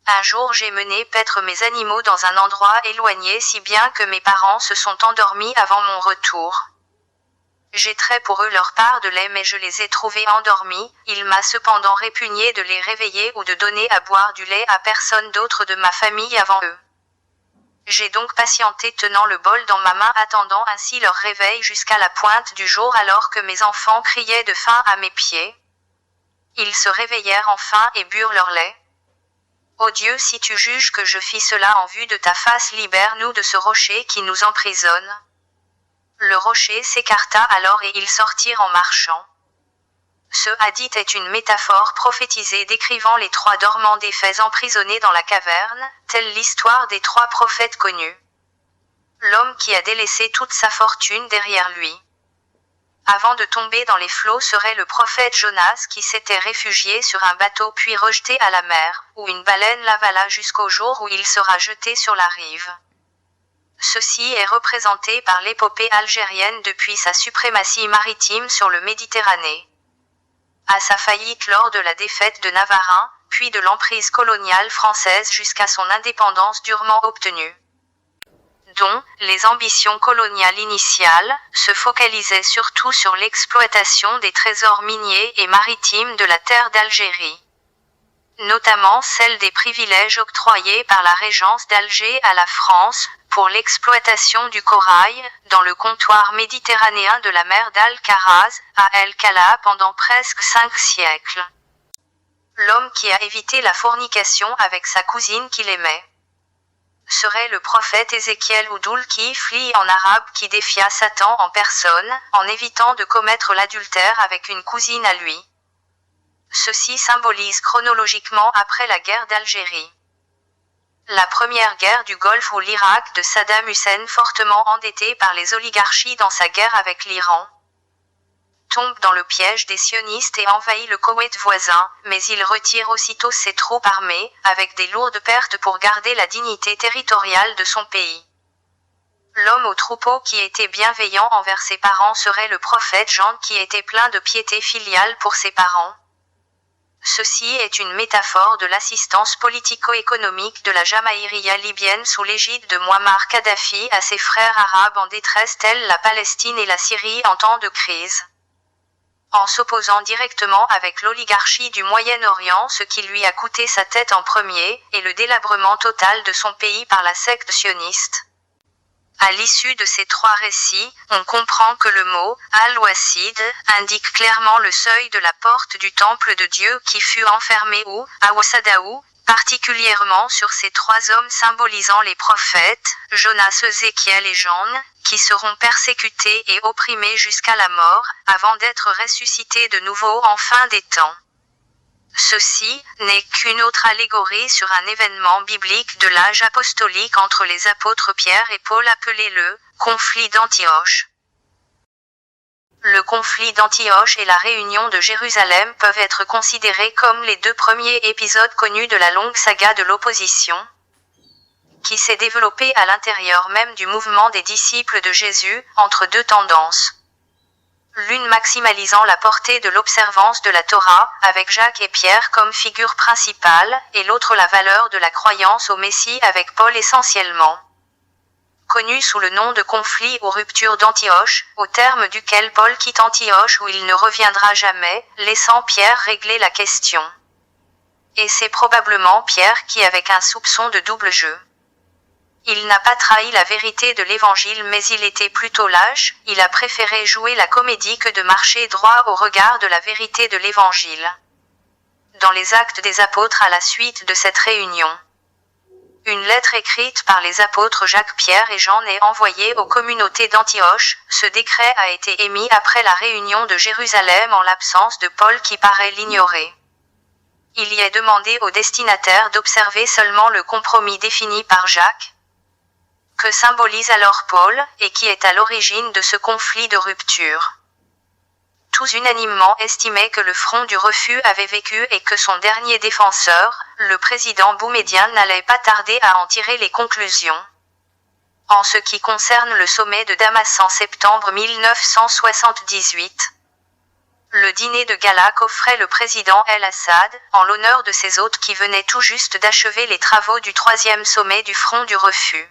Un jour j'ai mené paître mes animaux dans un endroit éloigné si bien que mes parents se sont endormis avant mon retour. J'ai trait pour eux leur part de lait mais je les ai trouvés endormis. Il m'a cependant répugné de les réveiller ou de donner à boire du lait à personne d'autre de ma famille avant eux. J'ai donc patienté tenant le bol dans ma main, attendant ainsi leur réveil jusqu'à la pointe du jour alors que mes enfants criaient de faim à mes pieds. Ils se réveillèrent enfin et burent leur lait. Ô Dieu, si tu juges que je fis cela en vue de ta face, libère-nous de ce rocher qui nous emprisonne. Le rocher s'écarta alors et ils sortirent en marchant. Ce hadith est une métaphore prophétisée décrivant les 3 dormants d'Éphèse emprisonnés dans la caverne, telle l'histoire des 3 prophètes connus. L'homme qui a délaissé toute sa fortune derrière lui, avant de tomber dans les flots, serait le prophète Jonas qui s'était réfugié sur un bateau puis rejeté à la mer, où une baleine l'avala jusqu'au jour où il sera jeté sur la rive. Ceci est représenté par l'épopée algérienne depuis sa suprématie maritime sur le Méditerranée, à sa faillite lors de la défaite de Navarin, puis de l'emprise coloniale française jusqu'à son indépendance durement obtenue, dont les ambitions coloniales initiales se focalisaient surtout sur l'exploitation des trésors miniers et maritimes de la terre d'Algérie, notamment celle des privilèges octroyés par la régence d'Alger à la France, pour l'exploitation du corail, dans le comptoir méditerranéen de la mer d'Al-Kharaz, à El-Kala pendant presque 5 siècles. L'homme qui a évité la fornication avec sa cousine qu'il aimait. serait le prophète Ézéchiel ou Dhul-Kifli en arabe qui défia Satan en personne, en évitant de commettre l'adultère avec une cousine à lui. Ceci symbolise chronologiquement après la guerre d'Algérie. La première guerre du Golfe ou l'Irak de Saddam Hussein, fortement endetté par les oligarchies dans sa guerre avec l'Iran, tombe dans le piège des sionistes et envahit le Koweït voisin, mais il retire aussitôt ses troupes armées, avec des lourdes pertes pour garder la dignité territoriale de son pays. L'homme au troupeau qui était bienveillant envers ses parents serait le prophète Jean qui était plein de piété filiale pour ses parents. Ceci est une métaphore de l'assistance politico-économique de la Jamaïria libyenne sous l'égide de Mouammar Kadhafi à ses frères arabes en détresse tels la Palestine et la Syrie en temps de crise. En s'opposant directement avec l'oligarchie du Moyen-Orient, ce qui lui a coûté sa tête en premier, et le délabrement total de son pays par la secte sioniste. À l'issue de ces trois récits, on comprend que le mot « al-Wasid » indique clairement le seuil de la porte du temple de Dieu qui fut enfermé ou « Awasadaou », particulièrement sur ces trois hommes symbolisant les prophètes, Jonas, Ézéchiel et Jean, qui seront persécutés et opprimés jusqu'à la mort, avant d'être ressuscités de nouveau en fin des temps. Ceci n'est qu'une autre allégorie sur un événement biblique de l'âge apostolique entre les apôtres Pierre et Paul appelé le « conflit d'Antioche ». Le conflit d'Antioche et la réunion de Jérusalem peuvent être considérés comme les deux premiers épisodes connus de la longue saga de l'opposition, qui s'est développée à l'intérieur même du mouvement des disciples de Jésus, entre deux tendances. L'une maximalisant la portée de l'observance de la Torah, avec Jacques et Pierre comme figures principales, et l'autre la valeur de la croyance au Messie avec Paul essentiellement. Connu sous le nom de conflit ou rupture d'Antioche, au terme duquel Paul quitte Antioche où il ne reviendra jamais, laissant Pierre régler la question. Et c'est probablement Pierre qui avec un soupçon de double jeu. Il n'a pas trahi la vérité de l'Évangile mais il était plutôt lâche, il a préféré jouer la comédie que de marcher droit au regard de la vérité de l'Évangile. Dans les Actes des Apôtres à la suite de cette réunion, une lettre écrite par les apôtres Jacques, Pierre et Jean est envoyée aux communautés d'Antioche. Ce décret a été émis après la réunion de Jérusalem en l'absence de Paul qui paraît l'ignorer. Il y est demandé aux destinataires d'observer seulement le compromis défini par Jacques, que symbolise alors Paul, et qui est à l'origine de ce conflit de rupture. Tous unanimement estimaient que le front du refus avait vécu et que son dernier défenseur, le président Boumedienne, n'allait pas tarder à en tirer les conclusions. En ce qui concerne le sommet de Damas en septembre 1978, le dîner de gala qu'offrait le président El-Assad, en l'honneur de ses hôtes qui venaient tout juste d'achever les travaux du troisième sommet du front du refus.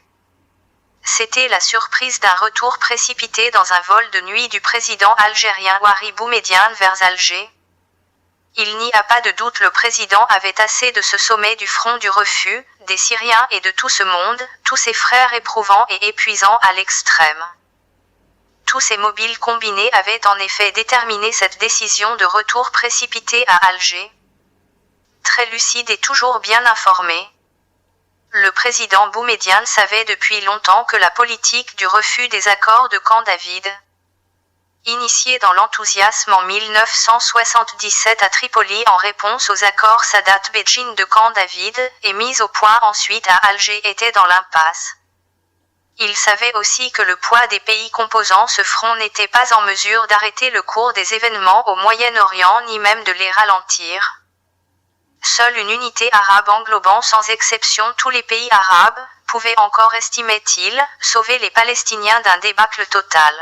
C'était la surprise d'un retour précipité dans un vol de nuit du président algérien Houari Boumedienne vers Alger. Il n'y a pas de doute, le président avait assez de ce sommet du front du refus, des Syriens et de tout ce monde, tous ces frères éprouvants et épuisants à l'extrême. Tous ces mobiles combinés avaient en effet déterminé cette décision de retour précipité à Alger. Très lucide et toujours bien informé, le président Boumedienne savait depuis longtemps que la politique du refus des accords de Camp David, initiée dans l'enthousiasme en 1977 à Tripoli en réponse aux accords Sadat-Bédjine de Camp David, et mise au point ensuite à Alger, était dans l'impasse. Il savait aussi que le poids des pays composant ce front n'était pas en mesure d'arrêter le cours des événements au Moyen-Orient ni même de les ralentir. Seule une unité arabe englobant sans exception tous les pays arabes, pouvait encore, estimait-il, sauver les Palestiniens d'un débâcle total.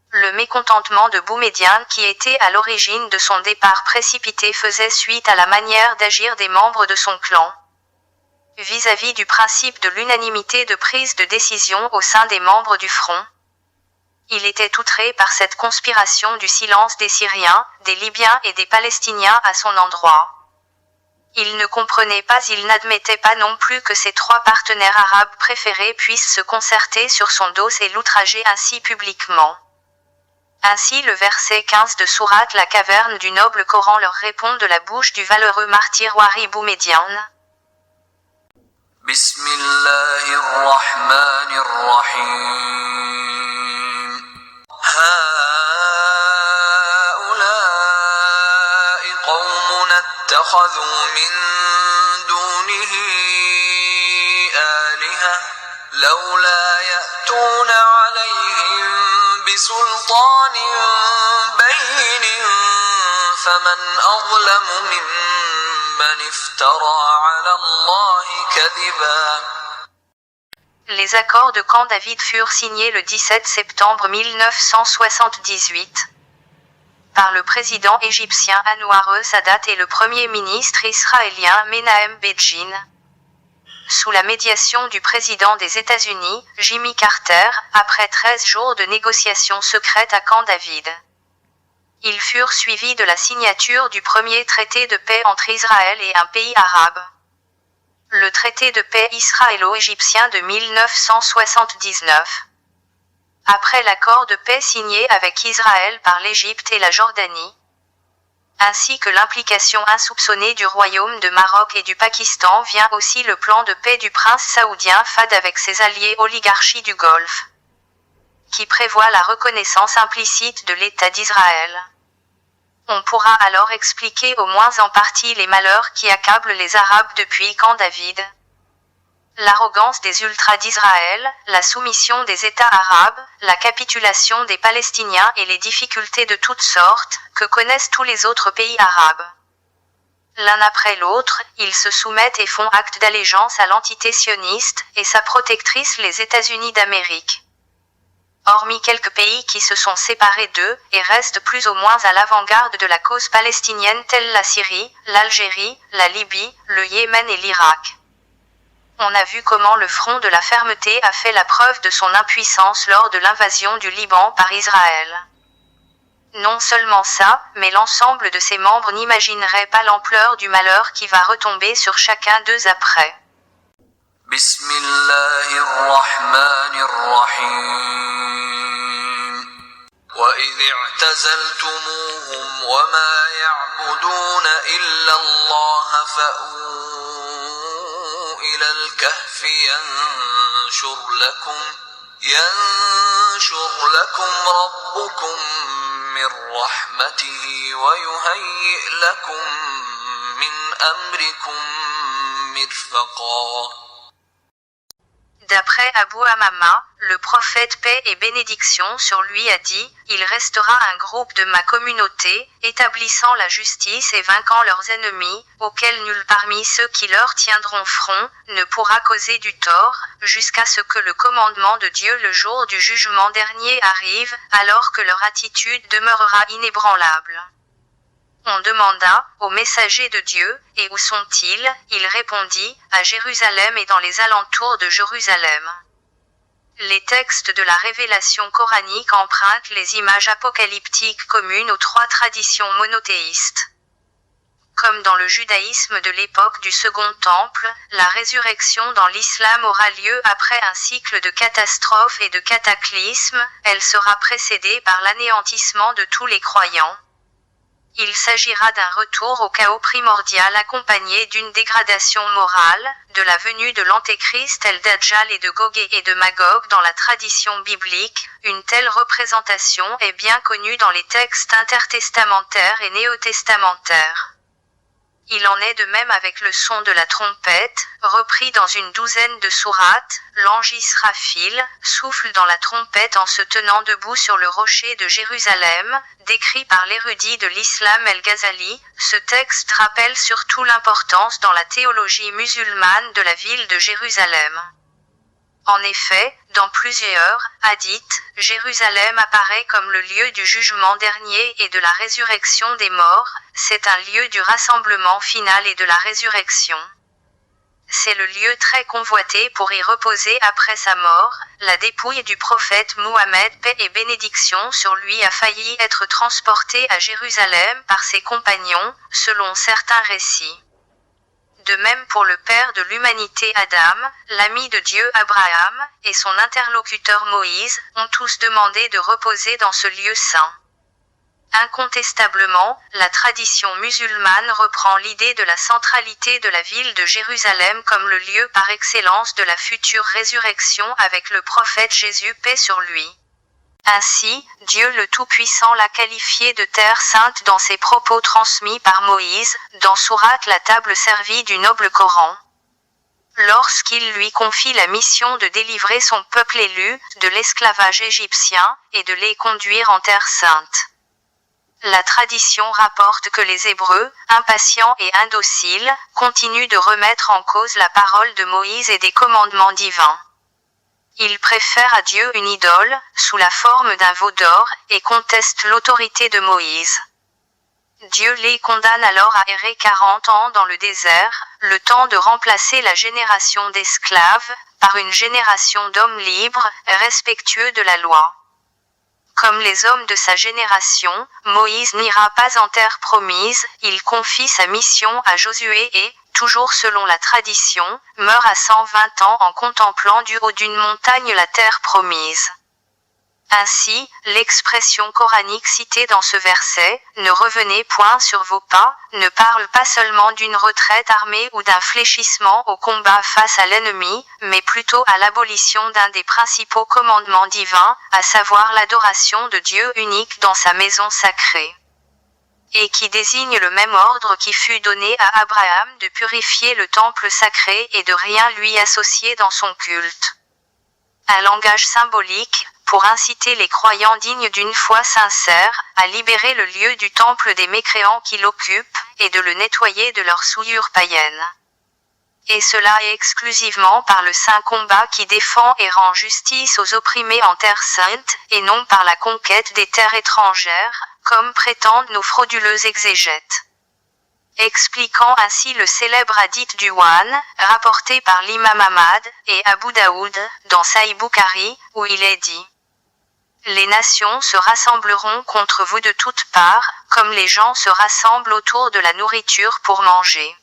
Le mécontentement de Boumedienne qui était à l'origine de son départ précipité faisait suite à la manière d'agir des membres de son clan, vis-à-vis du principe de l'unanimité de prise de décision au sein des membres du front. Il était outré par cette conspiration du silence des Syriens, des Libyens et des Palestiniens à son endroit. Il ne comprenait pas, il n'admettait pas non plus que ses trois partenaires arabes préférés puissent se concerter sur son dos et l'outrager ainsi publiquement. Ainsi le verset 15 de Sourate La caverne du noble Coran leur répond de la bouche du valeureux martyr Houari Boumedienne. Bismillah. الرحيم هؤلاء قوم اتخذوا من دونه آلهة لولا يأتون عليهم بسلطان بين فمن أظلم ممن افترى على الله كذبا. Les accords de Camp David furent signés le 17 septembre 1978 par le président égyptien Anwar el-Sadat et le premier ministre israélien Menahem Begin, sous la médiation du président des États-Unis, Jimmy Carter, après 13 jours de négociations secrètes à Camp David. Ils furent suivis de la signature du premier traité de paix entre Israël et un pays arabe, le traité de paix israélo-égyptien de 1979. Après l'accord de paix signé avec Israël par l'Égypte et la Jordanie, ainsi que l'implication insoupçonnée du Royaume de Maroc et du Pakistan, vient aussi le plan de paix du prince saoudien Fahd avec ses alliés oligarchies du Golfe, qui prévoit la reconnaissance implicite de l'État d'Israël. On pourra alors expliquer au moins en partie les malheurs qui accablent les Arabes depuis Camp David. L'arrogance des ultras d'Israël, la soumission des États arabes, la capitulation des Palestiniens et les difficultés de toutes sortes, que connaissent tous les autres pays arabes. L'un après l'autre, ils se soumettent et font acte d'allégeance à l'entité sioniste et sa protectrice les États-Unis d'Amérique. Hormis quelques pays qui se sont séparés d'eux et restent plus ou moins à l'avant-garde de la cause palestinienne tels la Syrie, l'Algérie, la Libye, le Yémen et l'Irak. On a vu comment le front de la fermeté a fait la preuve de son impuissance lors de l'invasion du Liban par Israël. Non seulement ça, mais l'ensemble de ses membres n'imaginerait pas l'ampleur du malheur qui va retomber sur chacun d'eux après. Bismillahirrahmanirrahim. وَإِذِ اعْتَزَلْتُمُوهُمْ وَمَا يَعْبُدُونَ إِلَّا اللَّهَ فَأْوُوا إِلَى الْكَهْفِ يَنشُرْ لَكُمْ رَبُّكُمْ مِنْ رَحْمَتِهِ وَيُهَيِّئْ لَكُمْ مِنْ أَمْرِكُمْ مِرْفَقًا. D'après Abu Amama, le prophète paix et bénédiction sur lui a dit, « Il restera un groupe de ma communauté, établissant la justice et vainquant leurs ennemis, auxquels nul parmi ceux qui leur tiendront front, ne pourra causer du tort, jusqu'à ce que le commandement de Dieu le jour du jugement dernier arrive, alors que leur attitude demeurera inébranlable. » On demanda au messager de Dieu, « Et où sont-ils » Il répondit, « À Jérusalem et dans les alentours de Jérusalem. » Les textes de la révélation coranique empruntent les images apocalyptiques communes aux trois traditions monothéistes. Comme dans le judaïsme de l'époque du Second Temple, la résurrection dans l'islam aura lieu après un cycle de catastrophes et de cataclysmes, elle sera précédée par l'anéantissement de tous les croyants. Il s'agira d'un retour au chaos primordial accompagné d'une dégradation morale, de la venue de l'antéchrist El-Dajjal et de Gog et de Magog dans la tradition biblique. Une telle représentation est bien connue dans les textes intertestamentaires et néotestamentaires. Il en est de même avec le son de la trompette, repris dans une douzaine de sourates. L'ange Israfil souffle dans la trompette en se tenant debout sur le rocher de Jérusalem, décrit par l'érudit de l'islam El-Ghazali. Ce texte rappelle surtout l'importance dans la théologie musulmane de la ville de Jérusalem. En effet, dans plusieurs hadiths, Jérusalem apparaît comme le lieu du jugement dernier et de la résurrection des morts. C'est un lieu du rassemblement final et de la résurrection. C'est le lieu très convoité pour y reposer après sa mort. La dépouille du prophète Mohammed, paix et bénédiction sur lui, a failli être transportée à Jérusalem par ses compagnons, selon certains récits. De même pour le père de l'humanité Adam, l'ami de Dieu Abraham, et son interlocuteur Moïse, ont tous demandé de reposer dans ce lieu saint. Incontestablement, la tradition musulmane reprend l'idée de la centralité de la ville de Jérusalem comme le lieu par excellence de la future résurrection avec le prophète Jésus, paix sur lui. Ainsi, Dieu le Tout-Puissant l'a qualifié de terre sainte dans ses propos transmis par Moïse, dans Sourate la table servie du noble Coran. Lorsqu'il lui confie la mission de délivrer son peuple élu de l'esclavage égyptien et de les conduire en terre sainte. La tradition rapporte que les Hébreux, impatients et indociles, continuent de remettre en cause la parole de Moïse et des commandements divins. Ils préfèrent à Dieu une idole, sous la forme d'un veau d'or, et contestent l'autorité de Moïse. Dieu les condamne alors à errer 40 ans dans le désert, le temps de remplacer la génération d'esclaves, par une génération d'hommes libres, respectueux de la loi. Comme les hommes de sa génération, Moïse n'ira pas en terre promise, il confie sa mission à Josué et, toujours selon la tradition, meurt à 120 ans en contemplant du haut d'une montagne la terre promise. Ainsi, l'expression coranique citée dans ce verset, « Ne revenez point sur vos pas », ne parle pas seulement d'une retraite armée ou d'un fléchissement au combat face à l'ennemi, mais plutôt à l'abolition d'un des principaux commandements divins, à savoir l'adoration de Dieu unique dans sa maison sacrée. Et qui désigne le même ordre qui fut donné à Abraham de purifier le temple sacré et de rien lui associer dans son culte. Un langage symbolique, pour inciter les croyants dignes d'une foi sincère, à libérer le lieu du temple des mécréants qui l'occupent, et de le nettoyer de leurs souillures païennes. Et cela est exclusivement par le saint combat qui défend et rend justice aux opprimés en terre sainte, et non par la conquête des terres étrangères, comme prétendent nos frauduleux exégètes. Expliquant ainsi le célèbre hadith du Wan, rapporté par l'imam Ahmad et Abu Daoud, dans Sahih Bukhari, où il est dit: Les nations se rassembleront contre vous de toutes parts, comme les gens se rassemblent autour de la nourriture pour manger.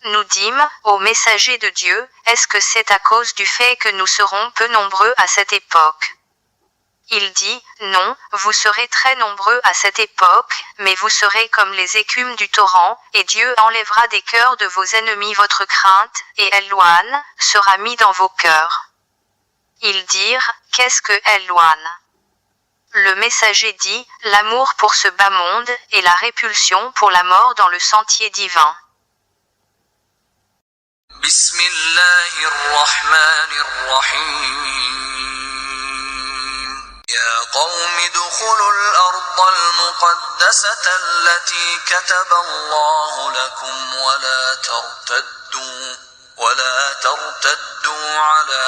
Nous dîmes, ô messager de Dieu, est-ce que c'est à cause du fait que nous serons peu nombreux à cette époque? Il dit, non, vous serez très nombreux à cette époque, mais vous serez comme les écumes du torrent, et Dieu enlèvera des cœurs de vos ennemis votre crainte, et Elwan sera mis dans vos cœurs. Ils dirent, qu'est-ce que Elwan? Le messager dit, l'amour pour ce bas monde, et la répulsion pour la mort dans le sentier divin. Bismillahirrahmanirrahim. يا قوم ادخلوا الأرض المقدسة التي كتب الله لكم ولا ترتدوا على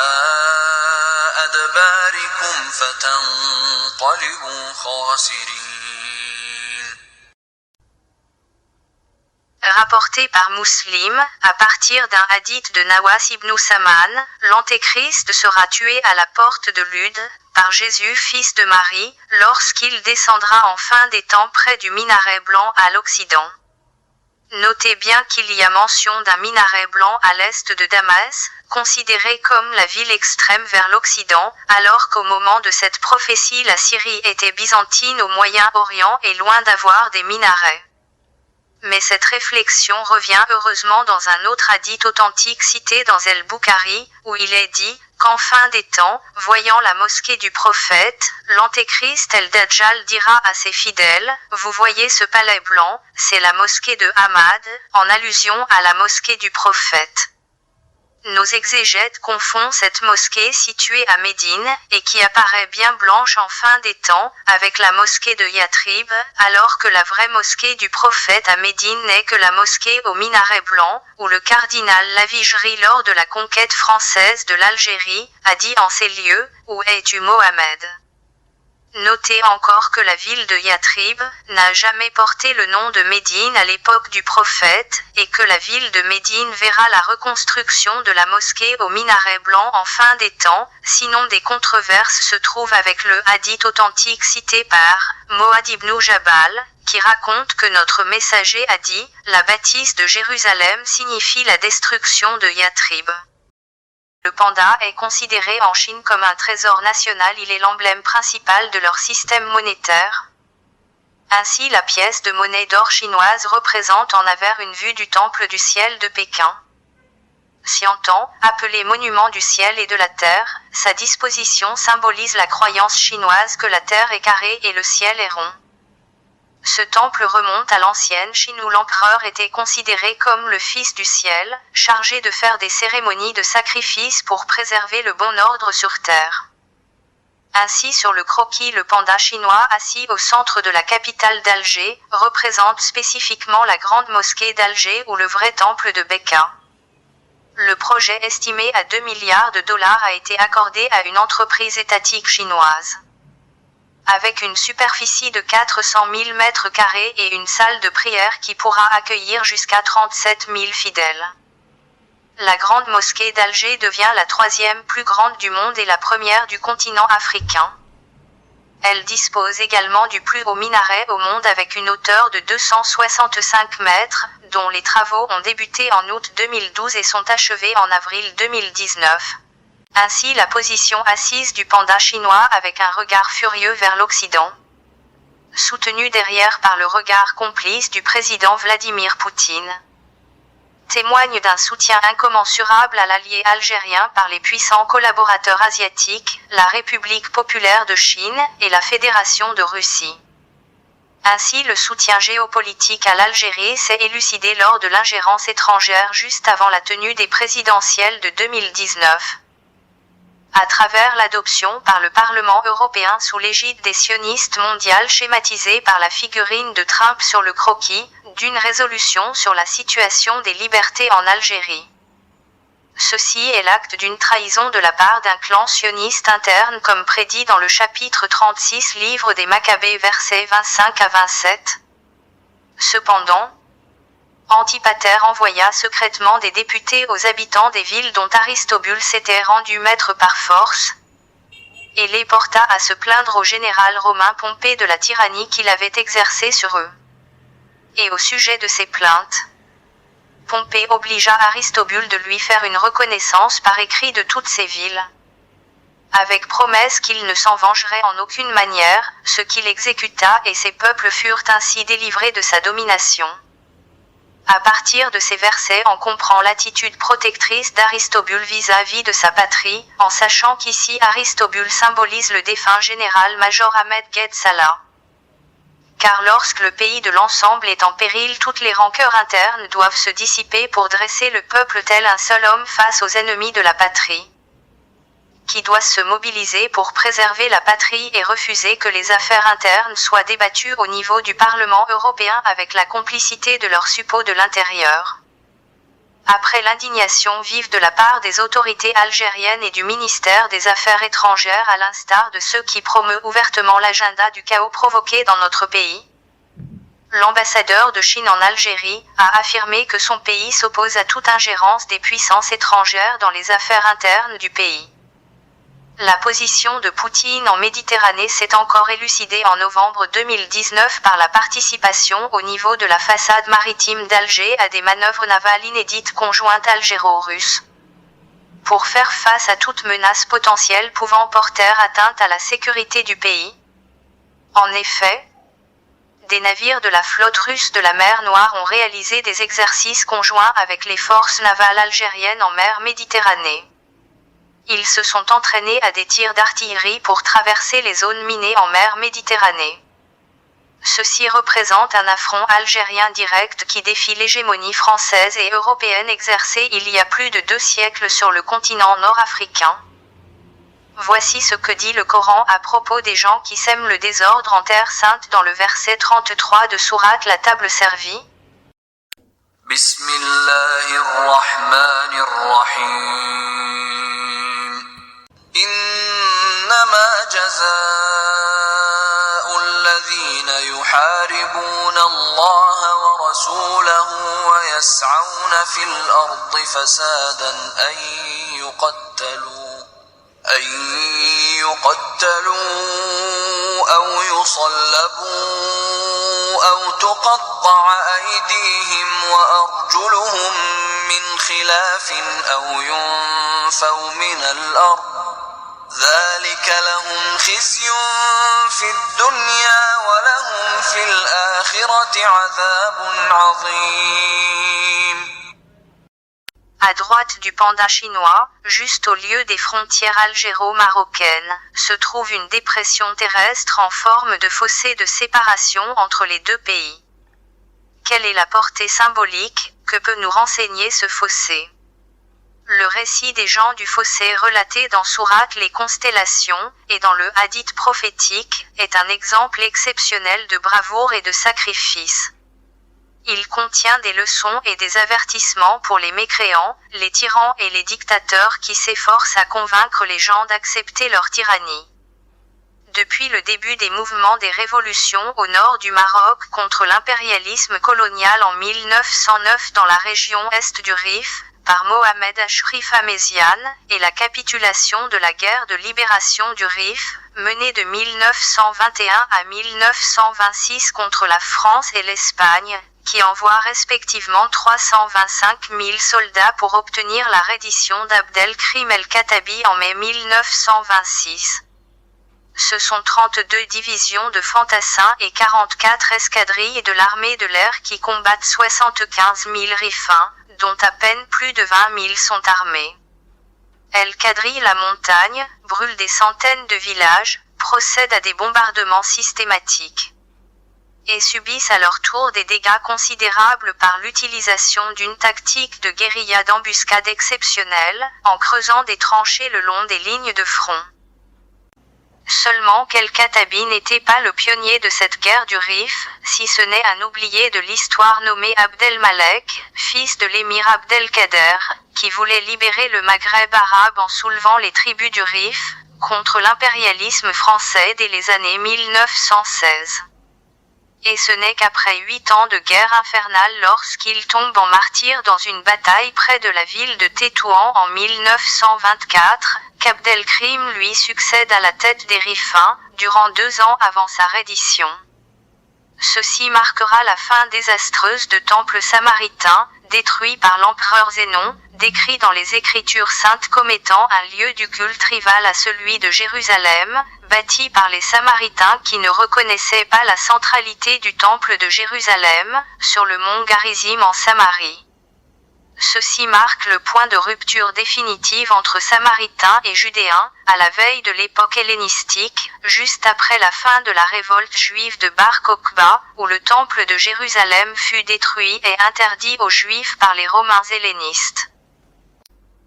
أدباركم فتنقلبوا خاسرين. Rapporté par Muslim, à partir d'un hadith de Nawas ibn Saman, l'Antéchrist sera tué à la porte de Lude, par Jésus fils de Marie, lorsqu'il descendra en fin des temps près du minaret blanc à l'Occident. Notez bien qu'il y a mention d'un minaret blanc à l'est de Damas, considéré comme la ville extrême vers l'Occident, alors qu'au moment de cette prophétie la Syrie était byzantine au Moyen-Orient et loin d'avoir des minarets. Mais cette réflexion revient heureusement dans un autre hadith authentique cité dans El-Bukhari, où il est dit, qu'en fin des temps, voyant la mosquée du prophète, l'Antéchrist El-Dajjal dira à ses fidèles, vous voyez ce palais blanc, c'est la mosquée de Ahmad, en allusion à la mosquée du prophète. Nos exégètes confondent cette mosquée située à Médine, et qui apparaît bien blanche en fin des temps, avec la mosquée de Yatrib, alors que la vraie mosquée du prophète à Médine n'est que la mosquée au minaret blanc, où le cardinal Lavigerie lors de la conquête française de l'Algérie, a dit en ces lieux, où es-tu Mohamed? Notez encore que la ville de Yatrib n'a jamais porté le nom de Médine à l'époque du prophète, et que la ville de Médine verra la reconstruction de la mosquée au minaret blanc en fin des temps, sinon des controverses se trouvent avec le hadith authentique cité par Moad ibn Jabal, qui raconte que notre messager a dit, la bâtisse de Jérusalem signifie la destruction de Yatrib. Le panda est considéré en Chine comme un trésor national, il est l'emblème principal de leur système monétaire. Ainsi la pièce de monnaie d'or chinoise représente en avers une vue du temple du ciel de Pékin. Xiantong, appelé monument du ciel et de la terre, sa disposition symbolise la croyance chinoise que la terre est carrée et le ciel est rond. Ce temple remonte à l'ancienne Chine où l'empereur était considéré comme le fils du ciel, chargé de faire des cérémonies de sacrifice pour préserver le bon ordre sur terre. Ainsi sur le croquis le panda chinois assis au centre de la capitale d'Alger, représente spécifiquement la grande mosquée d'Alger ou le vrai temple de Becca. Le projet estimé à 2 milliards de dollars a été accordé à une entreprise étatique chinoise. Avec une superficie de 400 000 mètres carrés et une salle de prière qui pourra accueillir jusqu'à 37 000 fidèles. La grande mosquée d'Alger devient la 3e plus grande du monde et la première du continent africain. Elle dispose également du plus haut minaret au monde avec une hauteur de 265 mètres, dont les travaux ont débuté en août 2012 et sont achevés en avril 2019. Ainsi la position assise du panda chinois avec un regard furieux vers l'Occident. Soutenu derrière par le regard complice du président Vladimir Poutine. Témoigne d'un soutien incommensurable à l'allié algérien par les puissants collaborateurs asiatiques, la République populaire de Chine et la Fédération de Russie. Ainsi le soutien géopolitique à l'Algérie s'est élucidé lors de l'ingérence étrangère juste avant la tenue des présidentielles de 2019. À travers l'adoption par le Parlement européen sous l'égide des sionistes mondiales schématisée par la figurine de Trump sur le croquis, d'une résolution sur la situation des libertés en Algérie. Ceci est l'acte d'une trahison de la part d'un clan sioniste interne comme prédit dans le chapitre 36 livre des Maccabées versets 25 à 27. Cependant, Antipater envoya secrètement des députés aux habitants des villes dont Aristobule s'était rendu maître par force, et les porta à se plaindre au général romain Pompée de la tyrannie qu'il avait exercée sur eux. Et au sujet de ces plaintes, Pompée obligea Aristobule de lui faire une reconnaissance par écrit de toutes ces villes, avec promesse qu'il ne s'en vengerait en aucune manière, ce qu'il exécuta et ses peuples furent ainsi délivrés de sa domination. À partir de ces versets on comprend l'attitude protectrice d'Aristobule vis-à-vis de sa patrie, en sachant qu'ici Aristobule symbolise le défunt général-major Ahmed Gued Salah. Car lorsque le pays de l'ensemble est en péril, toutes les rancœurs internes doivent se dissiper pour dresser le peuple tel un seul homme face aux ennemis de la patrie, qui doit se mobiliser pour préserver la patrie et refuser que les affaires internes soient débattues au niveau du Parlement européen avec la complicité de leurs suppôts de l'intérieur. Après l'indignation vive de la part des autorités algériennes et du ministère des Affaires étrangères à l'instar de ceux qui promeuvent ouvertement l'agenda du chaos provoqué dans notre pays, l'ambassadeur de Chine en Algérie a affirmé que son pays s'oppose à toute ingérence des puissances étrangères dans les affaires internes du pays. La position de Poutine en Méditerranée s'est encore élucidée en novembre 2019 par la participation au niveau de la façade maritime d'Alger à des manœuvres navales inédites conjointes algéro-russes, pour faire face à toute menace potentielle pouvant porter atteinte à la sécurité du pays. En effet, des navires de la flotte russe de la mer Noire ont réalisé des exercices conjoints avec les forces navales algériennes en mer Méditerranée. Ils se sont entraînés à des tirs d'artillerie pour traverser les zones minées en mer Méditerranée. Ceci représente un affront algérien direct qui défie l'hégémonie française et européenne exercée il y a plus de 2 siècles sur le continent nord-africain. Voici ce que dit le Coran à propos des gens qui sèment le désordre en terre sainte dans le verset 33 de sourate La Table Servie. Bismillahirrahmanirrahim. إنما جزاء الذين يحاربون الله ورسوله ويسعون في الأرض فسادا أن يقتلوا أو يصلبوا أو تقطع أيديهم وأرجلهم من خلاف أو ينفوا من الأرض ذلك لهم خزي في الدنيا ولهم في الآخرة عذاب عظيم. À droite du panda chinois, juste au lieu des frontières algéro-marocaines, se trouve une dépression terrestre en forme de fossé de séparation entre les deux pays. Quelle est la portée symbolique que peut nous renseigner ce fossé? Le récit des gens du fossé relaté dans Sourate les constellations, et dans le hadith prophétique, est un exemple exceptionnel de bravoure et de sacrifice. Il contient des leçons et des avertissements pour les mécréants, les tyrans et les dictateurs qui s'efforcent à convaincre les gens d'accepter leur tyrannie. Depuis le début des mouvements des révolutions au nord du Maroc contre l'impérialisme colonial en 1909 dans la région est du Rif, par Mohamed Ashrif Ahmezian, et la capitulation de la guerre de libération du Rif, menée de 1921 à 1926 contre la France et l'Espagne, qui envoient respectivement 325 000 soldats pour obtenir la reddition d'Abdelkrim el-Khattabi en mai 1926. Ce sont 32 divisions de fantassins et 44 escadrilles de l'armée de l'air qui combattent 75 000 Rifins, dont à peine plus de 20 000 sont armés. Elles quadrillent la montagne, brûlent des centaines de villages, procèdent à des bombardements systématiques et subissent à leur tour des dégâts considérables par l'utilisation d'une tactique de guérilla d'embuscade exceptionnelle, en creusant des tranchées le long des lignes de front. Seulement qu'el-Khattabi n'était pas le pionnier de cette guerre du Rif, si ce n'est un oublié de l'histoire nommé Abdelmalek, fils de l'émir Abdelkader, qui voulait libérer le Maghreb arabe en soulevant les tribus du Rif, contre l'impérialisme français dès les années 1916. Et ce n'est qu'après 8 ans de guerre infernale lorsqu'il tombe en martyr dans une bataille près de la ville de Tétouan en 1924, qu'Abdelkrim lui succède à la tête des Rifins, durant 2 ans avant sa reddition. Ceci marquera la fin désastreuse de temples samaritains, détruits par l'empereur Zénon, décrit dans les Écritures saintes comme étant un lieu du culte rival à celui de Jérusalem, bâti par les Samaritains qui ne reconnaissaient pas la centralité du temple de Jérusalem, sur le mont Garizim en Samarie. Ceci marque le point de rupture définitive entre Samaritains et Judéens, à la veille de l'époque hellénistique, juste après la fin de la révolte juive de Bar Kokhba, où le temple de Jérusalem fut détruit et interdit aux Juifs par les Romains hellénistes.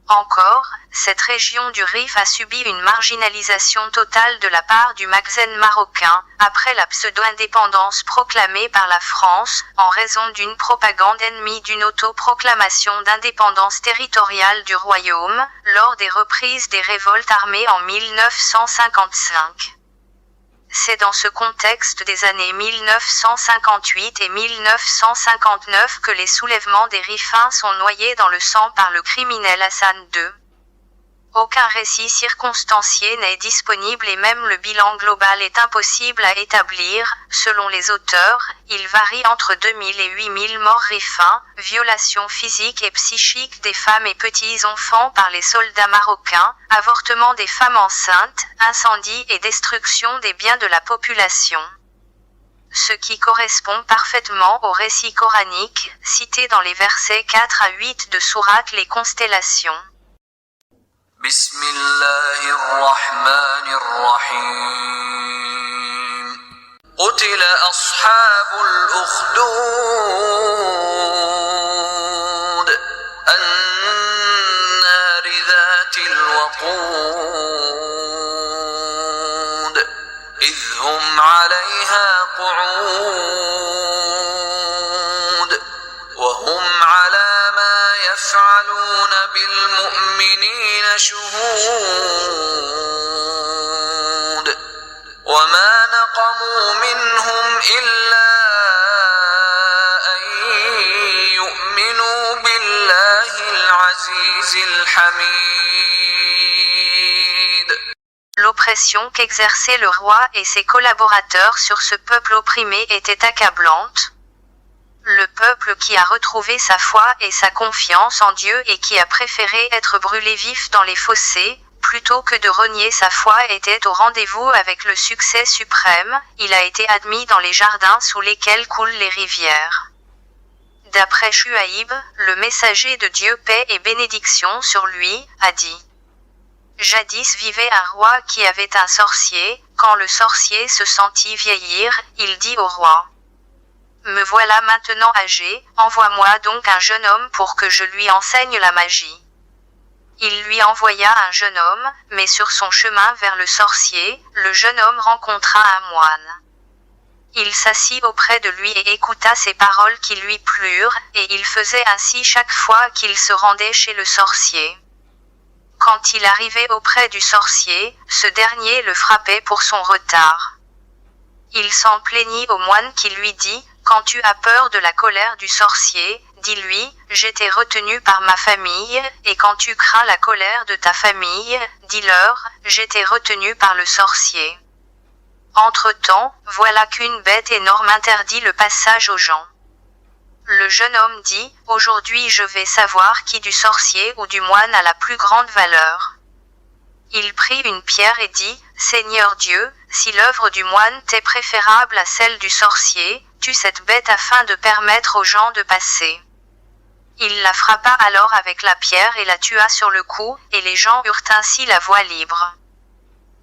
Encore, cette région du Rif a subi une marginalisation totale de la part du Makhzen marocain, après la pseudo-indépendance proclamée par la France, en raison d'une propagande ennemie d'une autoproclamation d'indépendance territoriale du royaume, lors des reprises des révoltes armées en 1955. C'est dans ce contexte des années 1958 et 1959 que les soulèvements des Rifins sont noyés dans le sang par le criminel Hassan II. Aucun récit circonstancié n'est disponible et même le bilan global est impossible à établir. Selon les auteurs, il varie entre 2000 et 8000 morts Rifins, violations physiques et psychiques des femmes et petits-enfants par les soldats marocains, avortement des femmes enceintes, incendies et destruction des biens de la population. Ce qui correspond parfaitement au récit coranique, cité dans les versets 4 à 8 de Sourate les constellations. بسم الله الرحمن الرحيم قتل أصحاب الأخدود النار ذات الوقود إذ هم عليها قعود وهم على ما يفعلون بالمؤمنين شهود وما نقموا منهم إلا أن يؤمنوا بالله العزيز الحميد. L'oppression qu'exerçaient le roi et ses collaborateurs sur ce peuple opprimé était accablante. Le peuple qui a retrouvé sa foi et sa confiance en Dieu et qui a préféré être brûlé vif dans les fossés, plutôt que de renier sa foi était au rendez-vous avec le succès suprême, il a été admis dans les jardins sous lesquels coulent les rivières. D'après Shuaïb, le messager de Dieu, paix et bénédiction sur lui, a dit: Jadis vivait un roi qui avait un sorcier. Quand le sorcier se sentit vieillir, il dit au roi: Me voilà maintenant âgé, envoie-moi donc un jeune homme pour que je lui enseigne la magie. Il lui envoya un jeune homme, mais sur son chemin vers le sorcier, le jeune homme rencontra un moine. Il s'assit auprès de lui et écouta ses paroles qui lui plurent, et il faisait ainsi chaque fois qu'il se rendait chez le sorcier. Quand il arrivait auprès du sorcier, ce dernier le frappait pour son retard. Il s'en plaignit au moine qui lui dit: Quand tu as peur de la colère du sorcier, dis-lui: J'étais retenu par ma famille, et quand tu crains la colère de ta famille, dis-leur: J'étais retenu par le sorcier. Entre-temps, voilà qu'une bête énorme interdit le passage aux gens. Le jeune homme dit: Aujourd'hui je vais savoir qui du sorcier ou du moine a la plus grande valeur. Il prit une pierre et dit: Seigneur Dieu, si l'œuvre du moine t'est préférable à celle du sorcier, tue cette bête afin de permettre aux gens de passer. Il la frappa alors avec la pierre et la tua sur le coup, et les gens eurent ainsi la voie libre.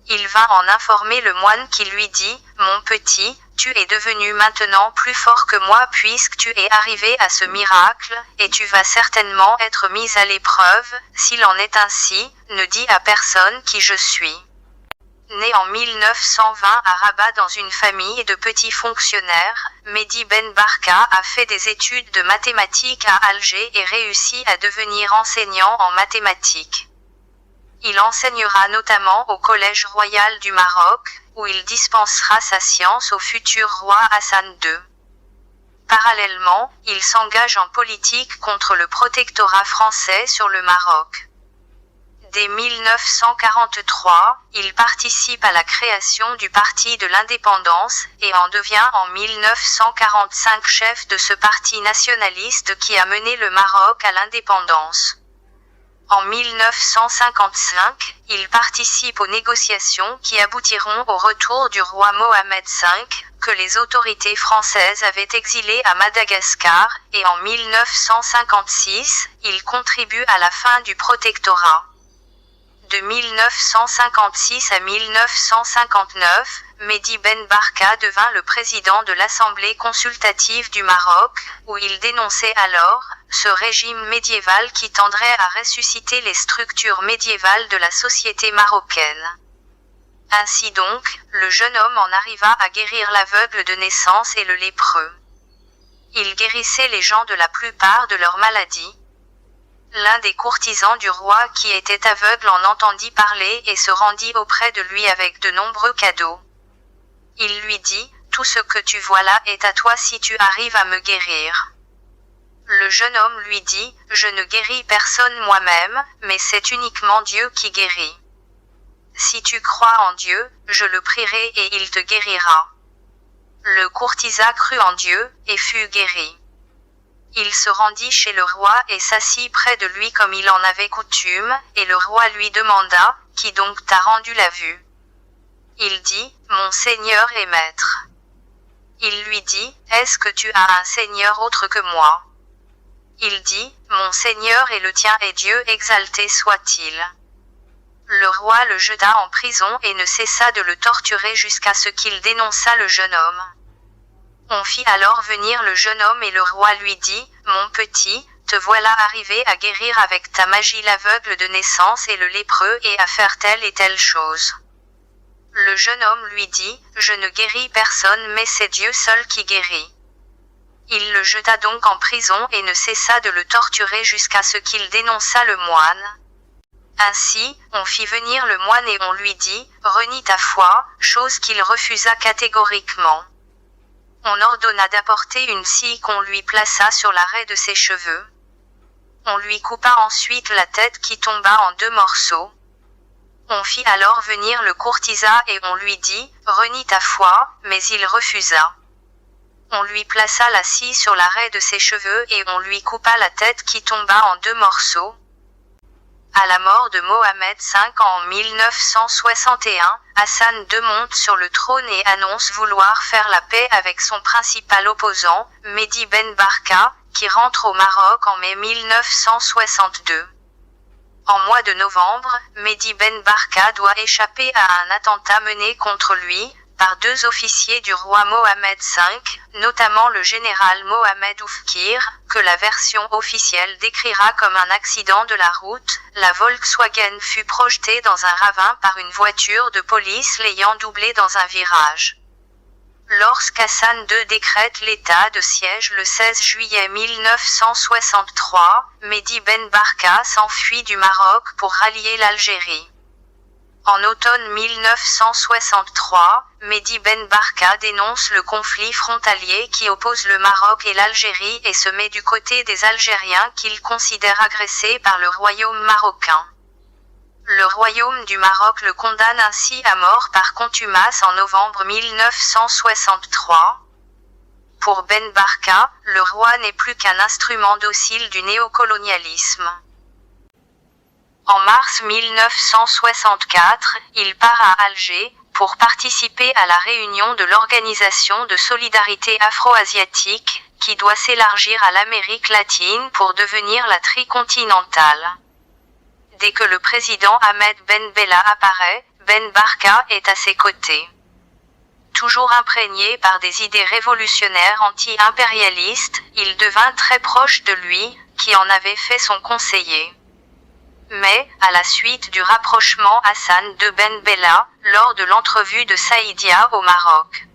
Il vint en informer le moine qui lui dit: Mon petit, tu es devenu maintenant plus fort que moi puisque tu es arrivé à ce miracle, et tu vas certainement être mis à l'épreuve. S'il en est ainsi, ne dis à personne qui je suis. Né en 1920 à Rabat dans une famille de petits fonctionnaires, Mehdi Ben Barka a fait des études de mathématiques à Alger et réussit à devenir enseignant en mathématiques. Il enseignera notamment au Collège royal du Maroc, où il dispensera sa science au futur roi Hassan II. Parallèlement, il s'engage en politique contre le protectorat français sur le Maroc. Dès 1943, il participe à la création du Parti de l'Indépendance, et en devient en 1945 chef de ce parti nationaliste qui a mené le Maroc à l'indépendance. En 1955, il participe aux négociations qui aboutiront au retour du roi Mohamed V, que les autorités françaises avaient exilé à Madagascar, et en 1956, il contribue à la fin du protectorat. De 1956 à 1959, Mehdi Ben Barka devint le président de l'Assemblée consultative du Maroc, où il dénonçait alors ce régime médiéval qui tendrait à ressusciter les structures médiévales de la société marocaine. Ainsi donc, le jeune homme en arriva à guérir l'aveugle de naissance et le lépreux. Il guérissait les gens de la plupart de leurs maladies. L'un des courtisans du roi qui était aveugle en entendit parler et se rendit auprès de lui avec de nombreux cadeaux. Il lui dit: Tout ce que tu vois là est à toi si tu arrives à me guérir. Le jeune homme lui dit: Je ne guéris personne moi-même, mais c'est uniquement Dieu qui guérit. Si tu crois en Dieu, je le prierai et il te guérira. Le courtisan crut en Dieu, et fut guéri. Il se rendit chez le roi et s'assit près de lui comme il en avait coutume, et le roi lui demanda: Qui donc t'a rendu la vue? Il dit: Mon Seigneur et Maître. Il lui dit: Est-ce que tu as un Seigneur autre que moi? Il dit: Mon Seigneur et le tien est Dieu, exalté soit-il. Le roi le jeta en prison et ne cessa de le torturer jusqu'à ce qu'il dénonçât le jeune homme. On fit alors venir le jeune homme et le roi lui dit: Mon petit, te voilà arrivé à guérir avec ta magie l'aveugle de naissance et le lépreux et à faire telle et telle chose. Le jeune homme lui dit: Je ne guéris personne mais c'est Dieu seul qui guérit. Il le jeta donc en prison et ne cessa de le torturer jusqu'à ce qu'il dénonçât le moine. Ainsi, on fit venir le moine et on lui dit: Renie ta foi, chose qu'il refusa catégoriquement. On ordonna d'apporter une scie qu'on lui plaça sur l'arrêt de ses cheveux. On lui coupa ensuite la tête qui tomba en 2 morceaux. On fit alors venir le courtisan et on lui dit: Renie ta foi, mais il refusa. On lui plaça la scie sur l'arrêt de ses cheveux et on lui coupa la tête qui tomba en 2 morceaux. À la mort de Mohamed V en 1961, Hassan II monte sur le trône et annonce vouloir faire la paix avec son principal opposant, Mehdi Ben Barka, qui rentre au Maroc en mai 1962. En mois de novembre, Mehdi Ben Barka doit échapper à un attentat mené contre lui par deux officiers du roi Mohamed V, notamment le général Mohamed Oufkir, que la version officielle décrira comme un accident de la route. La Volkswagen fut projetée dans un ravin par une voiture de police l'ayant doublée dans un virage. Lorsqu'Hassan II décrète l'état de siège le 16 juillet 1963, Mehdi Ben Barka s'enfuit du Maroc pour rallier l'Algérie. En automne 1963, Mehdi Ben Barka dénonce le conflit frontalier qui oppose le Maroc et l'Algérie et se met du côté des Algériens qu'il considère agressés par le royaume marocain. Le royaume du Maroc le condamne ainsi à mort par contumace en novembre 1963. Pour Ben Barka, le roi n'est plus qu'un instrument docile du néocolonialisme. En mars 1964, il part à Alger pour participer à la réunion de l'Organisation de solidarité afro-asiatique, qui doit s'élargir à l'Amérique latine pour devenir la tricontinentale. Dès que le président Ahmed Ben Bella apparaît, Ben Barka est à ses côtés. Toujours imprégné par des idées révolutionnaires anti-impérialistes, il devint très proche de lui, qui en avait fait son conseiller. Mais, à la suite du rapprochement Hassan de Ben Bella, lors de l'entrevue de Saïdia au Maroc.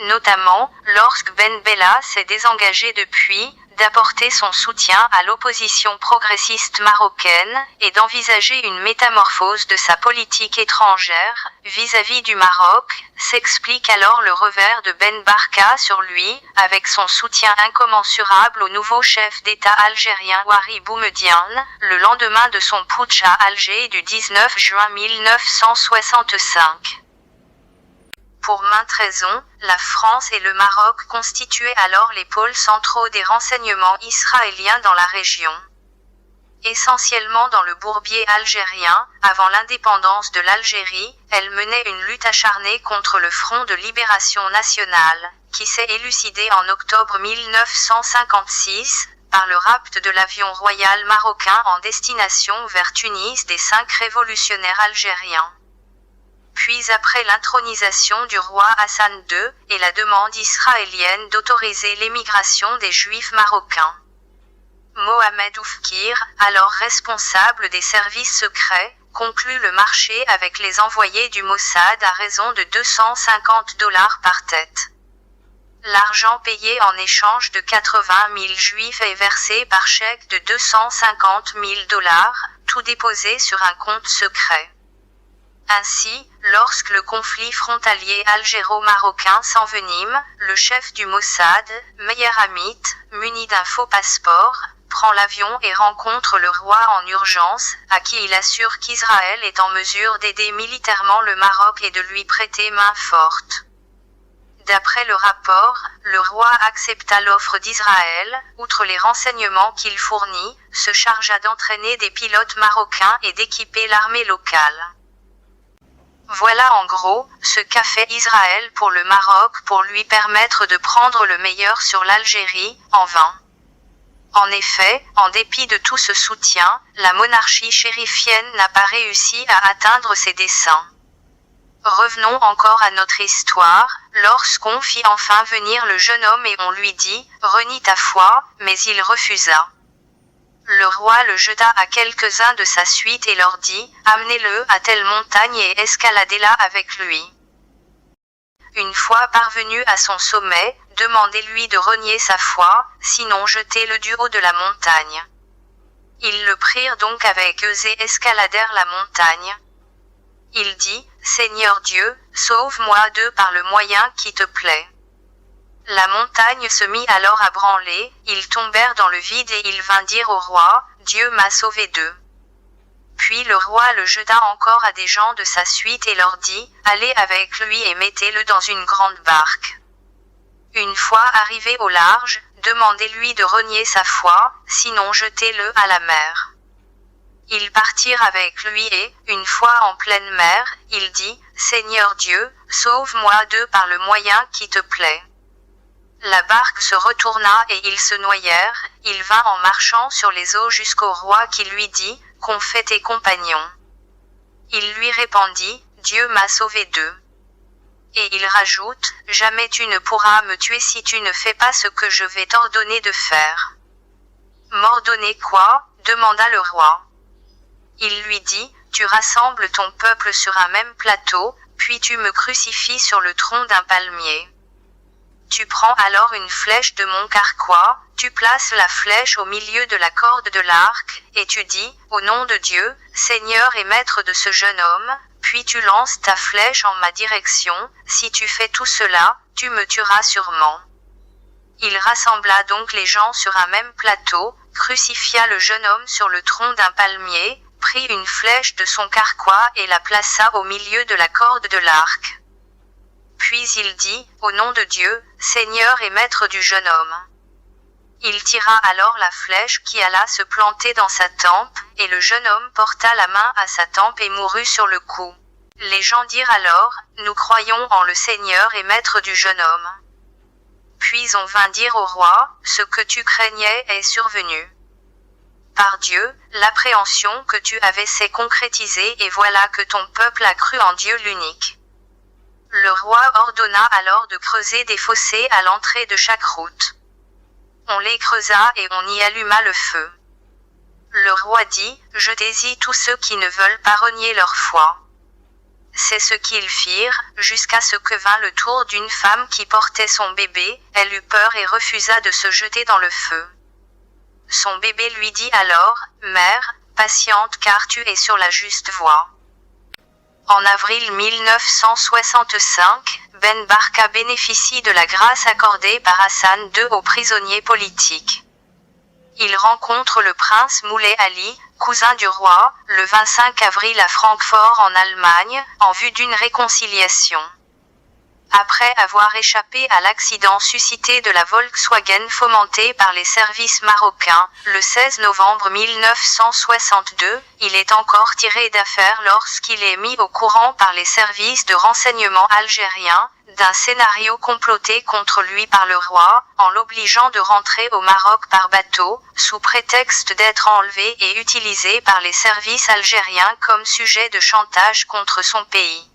Notamment, lorsque Ben Bella s'est désengagé depuis, d'apporter son soutien à l'opposition progressiste marocaine, et d'envisager une métamorphose de sa politique étrangère, vis-à-vis du Maroc, s'explique alors le revers de Ben Barka sur lui, avec son soutien incommensurable au nouveau chef d'État algérien Ouari Boumedienne, le lendemain de son putsch à Alger du 19 juin 1965. Pour maintes raisons, la France et le Maroc constituaient alors les pôles centraux des renseignements israéliens dans la région. Essentiellement dans le bourbier algérien, avant l'indépendance de l'Algérie, elle menait une lutte acharnée contre le Front de libération nationale, qui s'est élucidé en octobre 1956, par le rapt de l'avion royal marocain en destination vers Tunis des 5 révolutionnaires algériens. Puis après l'intronisation du roi Hassan II, et la demande israélienne d'autoriser l'émigration des Juifs marocains. Mohamed Oufkir, alors responsable des services secrets, conclut le marché avec les envoyés du Mossad à raison de $250 par tête. L'argent payé en échange de 80 000 Juifs est versé par chèque de $250 000, tout déposé sur un compte secret. Ainsi, lorsque le conflit frontalier algéro-marocain s'envenime, le chef du Mossad, Meyer Amit, muni d'un faux passeport, prend l'avion et rencontre le roi en urgence, à qui il assure qu'Israël est en mesure d'aider militairement le Maroc et de lui prêter main forte. D'après le rapport, le roi accepta l'offre d'Israël, outre les renseignements qu'il fournit, se chargea d'entraîner des pilotes marocains et d'équiper l'armée locale. Voilà en gros, ce qu'a fait Israël pour le Maroc pour lui permettre de prendre le meilleur sur l'Algérie, en vain. En effet, en dépit de tout ce soutien, la monarchie chérifienne n'a pas réussi à atteindre ses desseins. Revenons encore à notre histoire, lorsqu'on fit enfin venir le jeune homme et on lui dit « Renie ta foi », mais il refusa. Le roi le jeta à quelques-uns de sa suite et leur dit « Amenez-le à telle montagne et escaladez-la avec lui. » Une fois parvenu à son sommet, demandez-lui de renier sa foi, sinon jetez-le du haut de la montagne. Ils le prirent donc avec eux et escaladèrent la montagne. Il dit « Seigneur Dieu, sauve-moi d'eux par le moyen qui te plaît. » La montagne se mit alors à branler, ils tombèrent dans le vide et il vint dire au roi, « Dieu m'a sauvé d'eux. » Puis le roi le jeta encore à des gens de sa suite et leur dit, « Allez avec lui et mettez-le dans une grande barque. » Une fois arrivé au large, demandez-lui de renier sa foi, sinon jetez-le à la mer. Ils partirent avec lui et, une fois en pleine mer, il dit, « Seigneur Dieu, sauve-moi d'eux par le moyen qui te plaît. » La barque se retourna et ils se noyèrent, il vint en marchant sur les eaux jusqu'au roi qui lui dit, « Qu'ont fait tes compagnons ?» Il lui répondit, « Dieu m'a sauvé d'eux. » Et il rajoute, « Jamais tu ne pourras me tuer si tu ne fais pas ce que je vais t'ordonner de faire. » « M'ordonner quoi ? Demanda le roi. Il lui dit, « Tu rassembles ton peuple sur un même plateau, puis tu me crucifies sur le tronc d'un palmier. Tu prends alors une flèche de mon carquois, tu places la flèche au milieu de la corde de l'arc, et tu dis, au nom de Dieu, Seigneur et maître de ce jeune homme, puis tu lances ta flèche en ma direction, si tu fais tout cela, tu me tueras sûrement. » Il rassembla donc les gens sur un même plateau, crucifia le jeune homme sur le tronc d'un palmier, prit une flèche de son carquois et la plaça au milieu de la corde de l'arc. Puis il dit, au nom de Dieu, Seigneur et maître du jeune homme. Il tira alors la flèche qui alla se planter dans sa tempe, et le jeune homme porta la main à sa tempe et mourut sur le coup. Les gens dirent alors, nous croyons en le Seigneur et maître du jeune homme. Puis on vint dire au roi, ce que tu craignais est survenu. Par Dieu, l'appréhension que tu avais s'est concrétisée et voilà que ton peuple a cru en Dieu l'unique. Le roi ordonna alors de creuser des fossés à l'entrée de chaque route. On les creusa et on y alluma le feu. Le roi dit, jetez-y tous ceux qui ne veulent pas renier leur foi. C'est ce qu'ils firent, jusqu'à ce que vint le tour d'une femme qui portait son bébé, elle eut peur et refusa de se jeter dans le feu. Son bébé lui dit alors, « Mère, patiente car tu es sur la juste voie. » En avril 1965, Ben Barka bénéficie de la grâce accordée par Hassan II aux prisonniers politiques. Il rencontre le prince Moulay Ali, cousin du roi, le 25 avril à Francfort en Allemagne, en vue d'une réconciliation. Après avoir échappé à l'accident suscité de la Volkswagen fomenté par les services marocains, le 16 novembre 1962, il est encore tiré d'affaire lorsqu'il est mis au courant par les services de renseignement algériens, d'un scénario comploté contre lui par le roi, en l'obligeant de rentrer au Maroc par bateau, sous prétexte d'être enlevé et utilisé par les services algériens comme sujet de chantage contre son pays.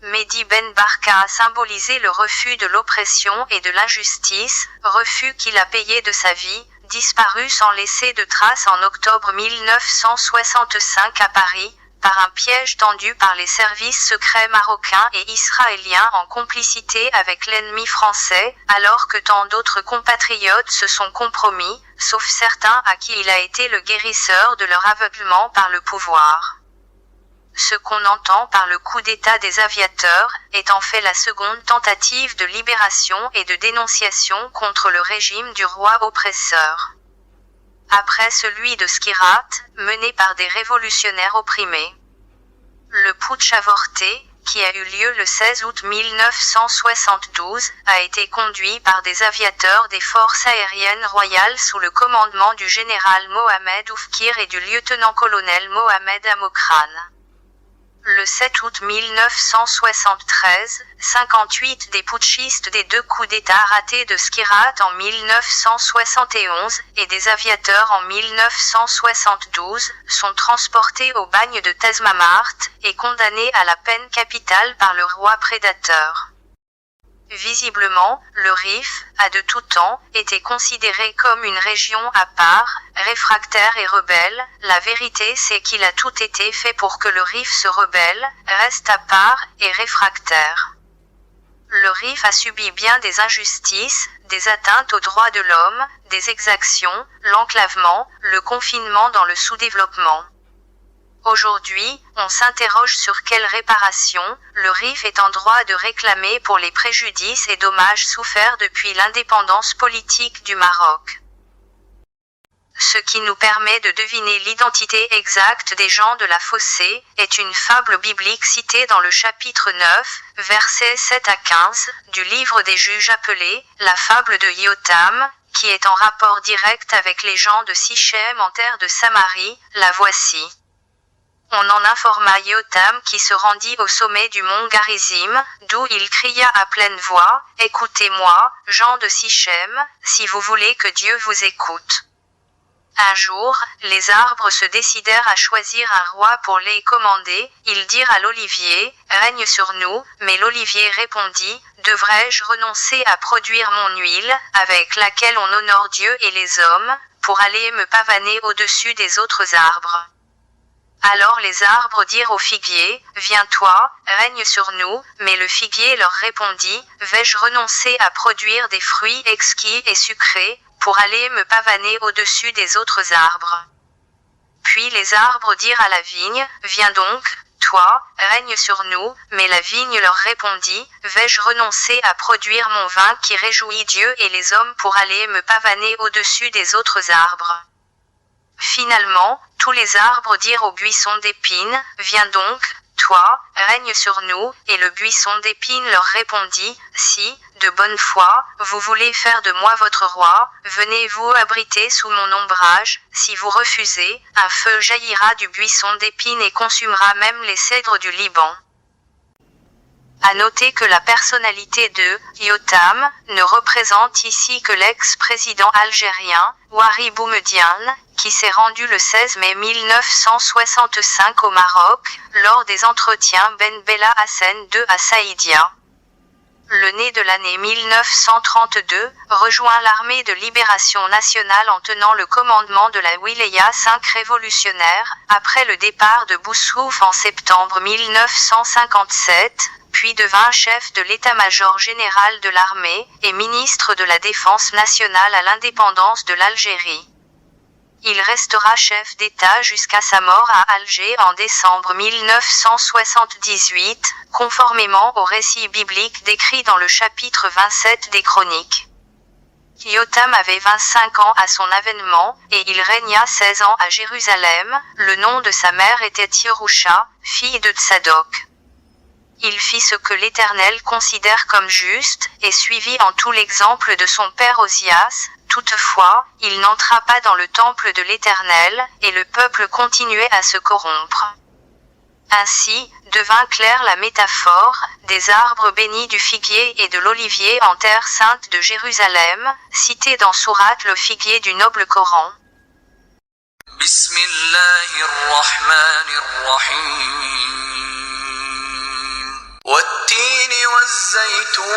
Mehdi Ben Barka a symbolisé le refus de l'oppression et de l'injustice, refus qu'il a payé de sa vie, disparu sans laisser de traces en octobre 1965 à Paris, par un piège tendu par les services secrets marocains et israéliens en complicité avec l'ennemi français, alors que tant d'autres compatriotes se sont compromis, sauf certains à qui il a été le guérisseur de leur aveuglement par le pouvoir. Ce qu'on entend par le coup d'État des aviateurs, est en fait la seconde tentative de libération et de dénonciation contre le régime du roi oppresseur. Après celui de Skhirat, mené par des révolutionnaires opprimés. Le putsch avorté, qui a eu lieu le 16 août 1972, a été conduit par des aviateurs des forces aériennes royales sous le commandement du général Mohamed Oufkir et du lieutenant-colonel Mohamed Amokran. Le 7 août 1973, 58 des putschistes des deux coups d'État ratés de Skhirat en 1971 et des aviateurs en 1972 sont transportés au bagne de Tazmamart et condamnés à la peine capitale par le roi prédateur. Visiblement, le Rif, a de tout temps, été considéré comme une région à part, réfractaire et rebelle. La vérité c'est qu'il a tout été fait pour que le Rif se rebelle, reste à part, et réfractaire. Le Rif a subi bien des injustices, des atteintes aux droits de l'homme, des exactions, l'enclavement, le confinement dans le sous-développement. Aujourd'hui, on s'interroge sur quelle réparation le Rif est en droit de réclamer pour les préjudices et dommages soufferts depuis l'indépendance politique du Maroc. Ce qui nous permet de deviner l'identité exacte des gens de la Fossée, est une fable biblique citée dans le chapitre 9, versets 7 à 15, du livre des Juges appelée « La fable de Yotam », qui est en rapport direct avec les gens de Sichem en terre de Samarie, la voici. On en informa Yotam qui se rendit au sommet du mont Garizim, d'où il cria à pleine voix, « Écoutez-moi, gens de Sichem, si vous voulez que Dieu vous écoute. » Un jour, les arbres se décidèrent à choisir un roi pour les commander, ils dirent à l'olivier, « Règne sur nous », mais l'olivier répondit, « Devrais-je renoncer à produire mon huile, avec laquelle on honore Dieu et les hommes, pour aller me pavaner au-dessus des autres arbres ?» Alors les arbres dirent au figuier, « Viens-toi, règne sur nous », mais le figuier leur répondit, « Vais-je renoncer à produire des fruits exquis et sucrés, pour aller me pavaner au-dessus des autres arbres ?» Puis les arbres dirent à la vigne, « Viens donc, toi, règne sur nous », mais la vigne leur répondit, « Vais-je renoncer à produire mon vin qui réjouit Dieu et les hommes pour aller me pavaner au-dessus des autres arbres ?» Finalement, tous les arbres dirent au buisson d'épines, « Viens donc, toi, règne sur nous », et le buisson d'épines leur répondit, « Si, de bonne foi, vous voulez faire de moi votre roi, venez vous abriter sous mon ombrage, si vous refusez, un feu jaillira du buisson d'épines et consumera même les cèdres du Liban. » À noter que la personnalité de Yotam ne représente ici que l'ex-président algérien, Ouari Boumedienne, qui s'est rendu le 16 mai 1965 au Maroc, lors des entretiens Ben Bella Hassen II à Saïdia. Le né de l'année 1932, rejoint l'armée de libération nationale en tenant le commandement de la Wilaya 5 révolutionnaire, après le départ de Boussouf en septembre 1957, puis devint chef de l'état-major général de l'armée, et ministre de la Défense nationale à l'indépendance de l'Algérie. Il restera chef d'État jusqu'à sa mort à Alger en décembre 1978, conformément au récit biblique décrit dans le chapitre 27 des Chroniques. Yotam avait 25 ans à son avènement, et il régna 16 ans à Jérusalem. Le nom de sa mère était Yerusha, fille de Tsadok. Il fit ce que l'Éternel considère comme juste, et suivit en tout l'exemple de son père Osias. Toutefois, il n'entra pas dans le temple de l'Éternel, et le peuple continuait à se corrompre. Ainsi, devint claire la métaphore, des arbres bénis du figuier et de l'olivier en terre sainte de Jérusalem, citée dans Sourate le figuier du noble Coran. والتين والزيتون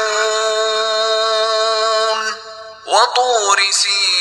وطور سينين